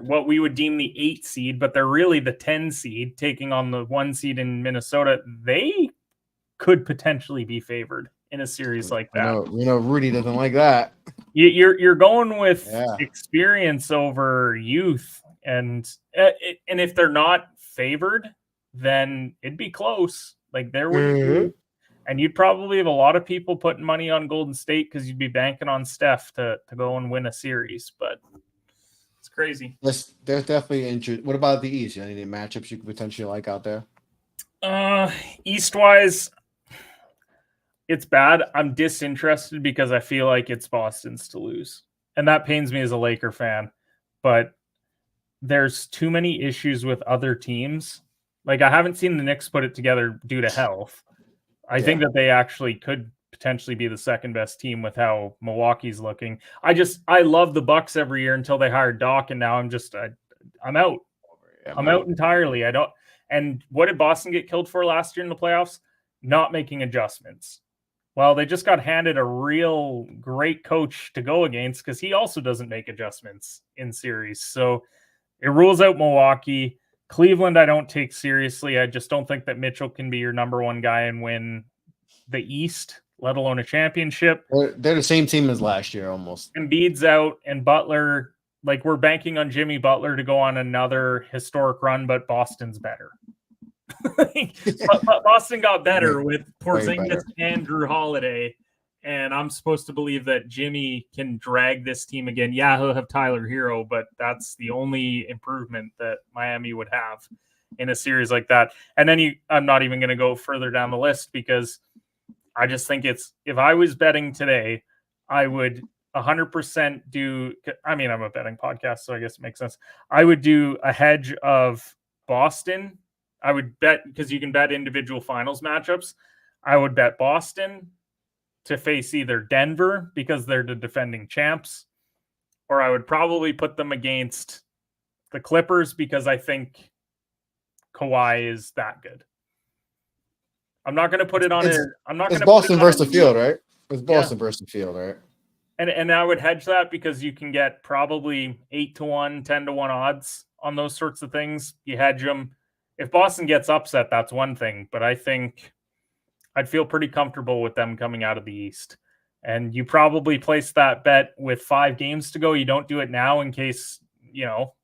what we would deem the 8 seed, but they're really the 10 seed, taking on the 1 seed in Minnesota? They could potentially be favored in a series like that. You know, Rudy doesn't like that. You're going with experience over youth, and if they're not favored, then it'd be close. Like there would be. And you'd probably have a lot of people putting money on Golden State because you'd be banking on Steph to go and win a series. But it's crazy. There's definitely interest. What about the East? Any matchups you could potentially like out there? East-wise, it's bad. I'm disinterested because I feel like it's Boston's to lose. And that pains me as a Laker fan. But there's too many issues with other teams. Like, I haven't seen the Knicks put it together due to health. I think that they actually could potentially be the second best team with how Milwaukee's looking. I love the Bucks every year until they hired Doc, and now I'm out. I'm out entirely. I don't. And what did Boston get killed for last year in the playoffs? Not making adjustments. Well, they just got handed a real great coach to go against because he also doesn't make adjustments in series. So it rules out Milwaukee. Cleveland, I don't take seriously. I just don't think that Mitchell can be your number 1 guy and win the East, let alone a championship. They're the same team as last year almost. Embiid's out, and Butler, like we're banking on Jimmy Butler to go on another historic run, but Boston's better. Boston got better with Porzingis and Drew Holiday, and I'm supposed to believe that Jimmy can drag this team again. Yeah, he'll have Tyler Hero, but that's the only improvement that Miami would have in a series like that. And then I'm not even going to go further down the list because I just think if I was betting today, I would 100% do, I mean, I'm a betting podcast, so I guess it makes sense. I would do a hedge of Boston. I would bet, because you can bet individual finals matchups. I would bet Boston to face either Denver because they're the defending champs, or I would probably put them against the Clippers because I think Kawhi is that good. I'm not going to put it on it. I'm not going to. It's Boston versus the field, right? It's Boston versus the field, right? And I would hedge that because you can get probably 8-1, 10-1 odds on those sorts of things. You hedge them. If Boston gets upset, that's one thing, but I think I'd feel pretty comfortable with them coming out of the East. And you probably place that bet with 5 games to go. You don't do it now in case,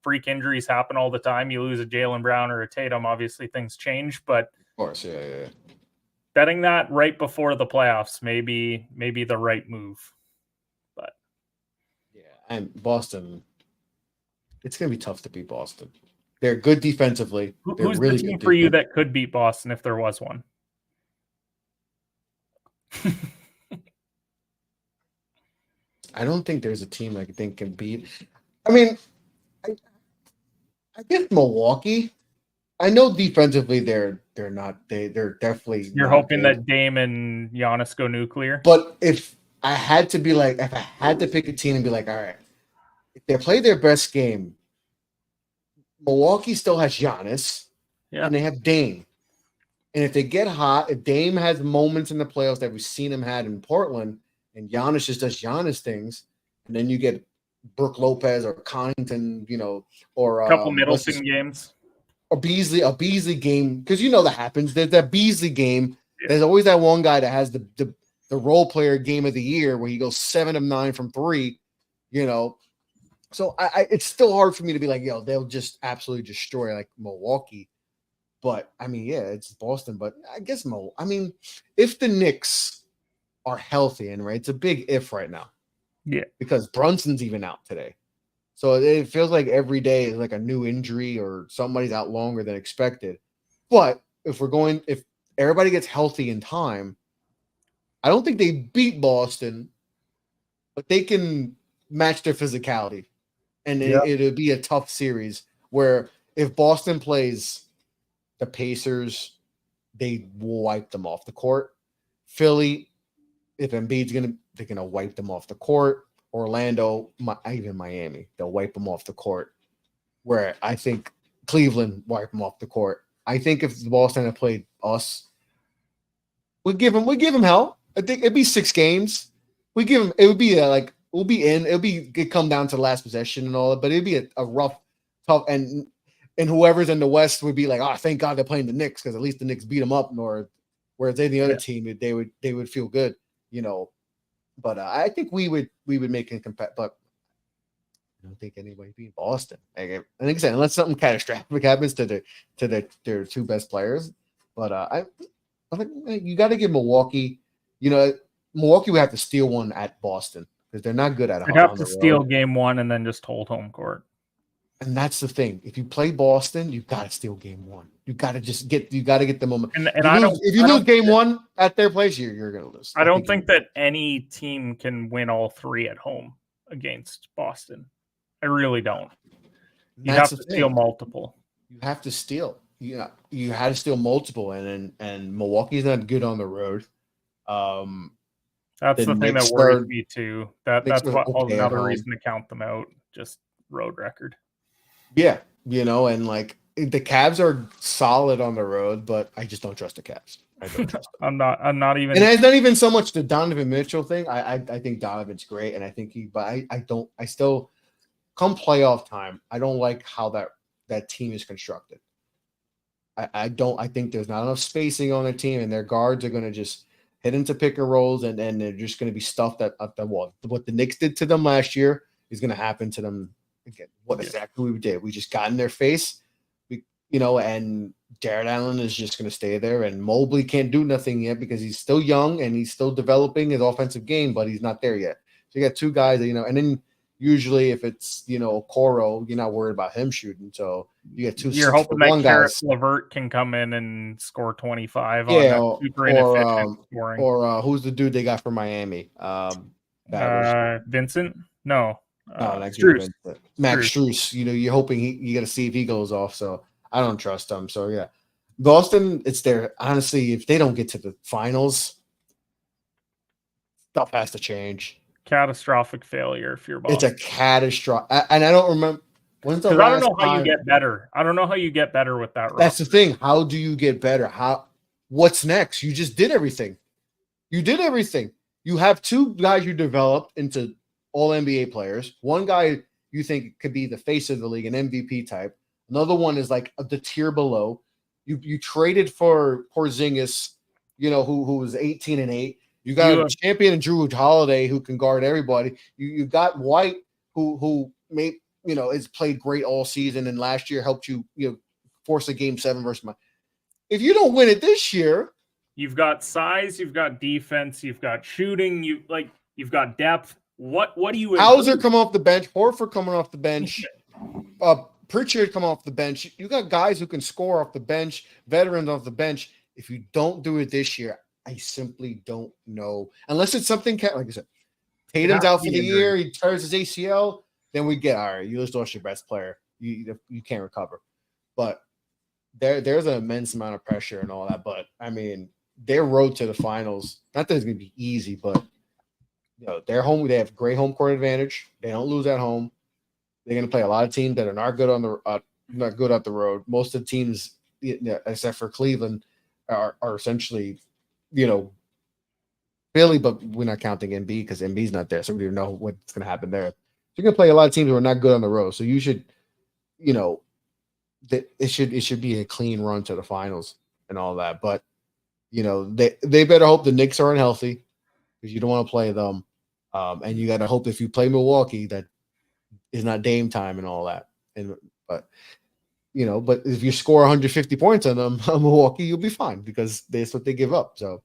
freak injuries happen all the time. You lose a Jaylen Brown or a Tatum. Obviously, things change. But of course, yeah. Betting that right before the playoffs may be the right move. But yeah, and Boston, it's going to be tough to beat Boston. They're good defensively. Who's really the team for you that could beat Boston if there was one? I don't think there's a team I think can beat. I mean, I guess Milwaukee. I know defensively they're definitely. You're hoping that Dame and Giannis go nuclear. But if I had to pick a team and be like, all right, if they play their best game, Milwaukee still has Giannis, and they have Dame. And if they get hot, if Dame has moments in the playoffs that we've seen him had in Portland, and Giannis just does Giannis things, and then you get Brook Lopez or Connaughton, or a couple Middleton games, a Beasley game, because that happens. There's that Beasley game. There's always that one guy that has the role player game of the year where he goes 7 of 9 from 3. So it's still hard for me to be like, they'll just absolutely destroy like Milwaukee. But I mean, yeah, it's Boston. But I guess if the Knicks are healthy, and right, it's a big if right now. Yeah, because Brunson's even out today. So it feels like every day is like a new injury or somebody's out longer than expected. But if everybody gets healthy in time, I don't think they beat Boston, but they can match their physicality. And it'll be a tough series where if Boston plays the Pacers, they will wipe them off the court. Philly, if Embiid's they're gonna wipe them off the court. Orlando, even Miami, they'll wipe them off the court. Where I think Cleveland wipe them off the court. I think if Boston had played us, we'd give them hell. I think it'd be 6 games. We give them. It would be we'll be in. It'd come down to the last possession and all that. But it'd be a rough, tough, and whoever's in the West would be like, oh, thank God they're playing the Knicks because at least the Knicks beat them up. Whereas any other team, they would feel good, But I think we would make it competitive. But I don't think anybody beat Boston. Like I said, unless something catastrophic happens to their 2 best players. But I think you got to give Milwaukee. Milwaukee would have to steal one at Boston because they're not good at it. They'd have to steal game 1 and then just hold home court. And that's the thing. If you play Boston, you got to steal game 1. You got to get the moment. And if you lose game 1 at their place, you're going to lose. I don't think that any team can win all 3 at home against Boston. I really don't. You have to steal multiple. You have to steal. You had to steal multiple, and Milwaukee's not good on the road. That's the thing that worries me too. That's another reason to count them out. Just road record. Yeah, and like the Cavs are solid on the road, but I just don't trust the Cavs. I don't trust them. I'm not even. And it's not even so much the Donovan Mitchell thing. I think Donovan's great, and I think I still come playoff time. I don't like how that team is constructed. I think there's not enough spacing on their team, and their guards are going to just hit into pick and rolls, and they're just going to be stuffed at the wall. What the Knicks did to them last year is going to happen to them again. What exactly we did? We just got in their face, and Jared Allen is just going to stay there, and Mobley can't do nothing yet because he's still young and he's still developing his offensive game, but he's not there yet. So you got 2 guys that, and then usually if it's, Okoro, you're not worried about him shooting. So you get 2 You're hoping that Karis LeVert can come in and score 25 on that super inefficient scoring. Or who's the dude they got from Miami? Vincent? No. Strus. Max Strus. You're hoping you got to see if he goes off. So I don't trust him. So yeah, Boston. It's there. Honestly, if they don't get to the finals, stuff has to change. Catastrophic failure if you're Boston. It's a catastrophic, and I don't remember when's the last I don't know how you get better. I don't know how you get better with that. That's the thing. How do you get better? What's next? You just did everything. You have 2 guys you developed into all NBA players. One guy you think could be the face of the league, an MVP type. Another one is like the tier below. You traded for Porzingis, who was 18-8. You got a champion in Drew Holiday who can guard everybody. You got White who made has played great all season and last year helped you force a game 7 versus my. If you don't win it this year, you've got size, you've got defense, you've got shooting, you've got depth. What do you? Hauser come off the bench, Horford coming off the bench, Pritchard come off the bench. You got guys who can score off the bench, veterans off the bench. If you don't do it this year, I simply don't know. Unless it's something like I said, Tatum's out for the year, he tears his ACL, then we get all right. You just lost your best player. You can't recover. But there's an immense amount of pressure and all that. But I mean, their road to the finals, not that it's gonna be easy, but they're home. They have great home court advantage. They don't lose at home. They're gonna play a lot of teams that are not good not good at the road. Most of the teams, except for Cleveland, are essentially. Philly, but we're not counting MB because MB's not there, so we don't know what's going to happen there. So you're going to play a lot of teams who are not good on the road. So you should, it should be a clean run to the finals and all that. But they better hope the Knicks aren't healthy because you don't want to play them, and you got to hope if you play Milwaukee that is not Dame time and all that. But if you score 150 points on them, Milwaukee, you'll be fine because that's what they give up. So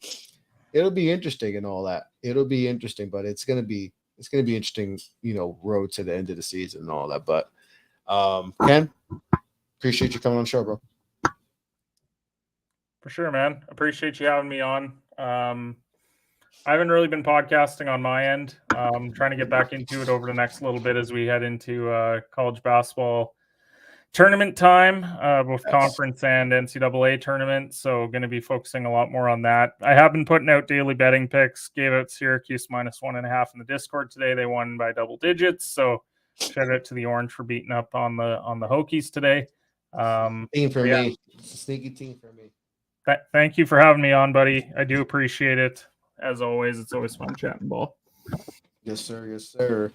it'll be interesting and all that. It'll be interesting, but it's going to be it's going to be interesting, road to the end of the season and all that. But Ken, appreciate you coming on the show, bro. For sure, man. Appreciate you having me on. I haven't really been podcasting on my end. Trying to get back into it over the next little bit as we head into college basketball tournament time, both conference and NCAA tournament. So going to be focusing a lot more on that. I have been putting out daily betting picks. Gave out Syracuse -1.5 in the Discord today. They won by double digits. So shout out to the Orange for beating up on the Hokies today. Team for me. Sneaky team for me. Thank you for having me on, buddy. I do appreciate it. As always, it's always fun chatting ball. Yes, sir. Yes, sir.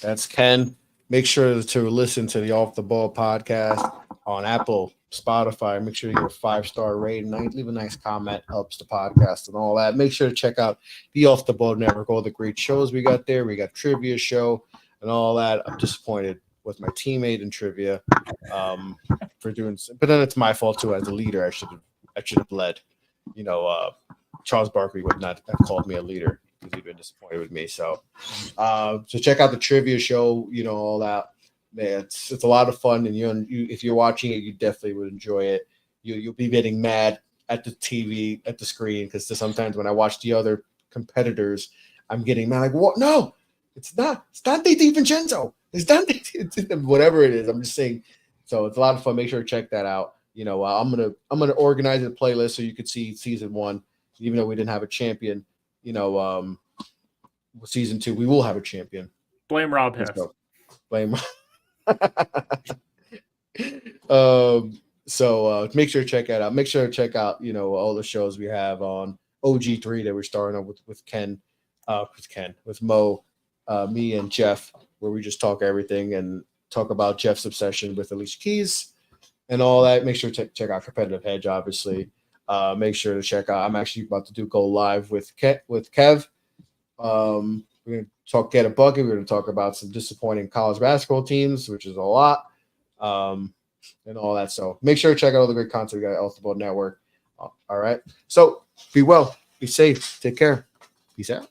That's Ken. Make sure to listen to the Off the Ball podcast on Apple, Spotify. Make sure you give a 5-star rating. Leave a nice comment, helps the podcast and all that. Make sure to check out the Off the Ball Network, all the great shows we got there. We got trivia show and all that. I'm disappointed with my teammate in trivia for doing, but then it's my fault too. As a leader, I should have led. Charles Barkley would not have called me a leader because he'd been disappointed with me. So check out the trivia show, all that. Man, it's a lot of fun, and you if you're watching it, you definitely would enjoy it. You'll be getting mad at the TV, at the screen, because sometimes when I watch the other competitors, I'm getting mad. Like, what? No, it's not. It's Dante DiVincenzo. It's Dante. Whatever it is. I'm just saying. So it's a lot of fun. Make sure to check that out. I'm gonna organize a playlist so you could see season 1, even though we didn't have a champion. Season 2 we will have a champion. Blame Rob Hess. Blame. So make sure to check that out. Make sure to check out all the shows we have on OG3 that we're starting on with Mo, me and Jeff, where we just talk everything and talk about Jeff's obsession with Alicia Keys and all that. Make sure to check out Competitive Hedge, obviously. Make sure to check out. I'm actually about to go live with Kev. We're going to talk Get a Bucket. We're going to talk about some disappointing college basketball teams, which is a lot, and all that. So make sure to check out all the great content we got at Off the Ball Network. All right. So be well, be safe, take care. Peace out.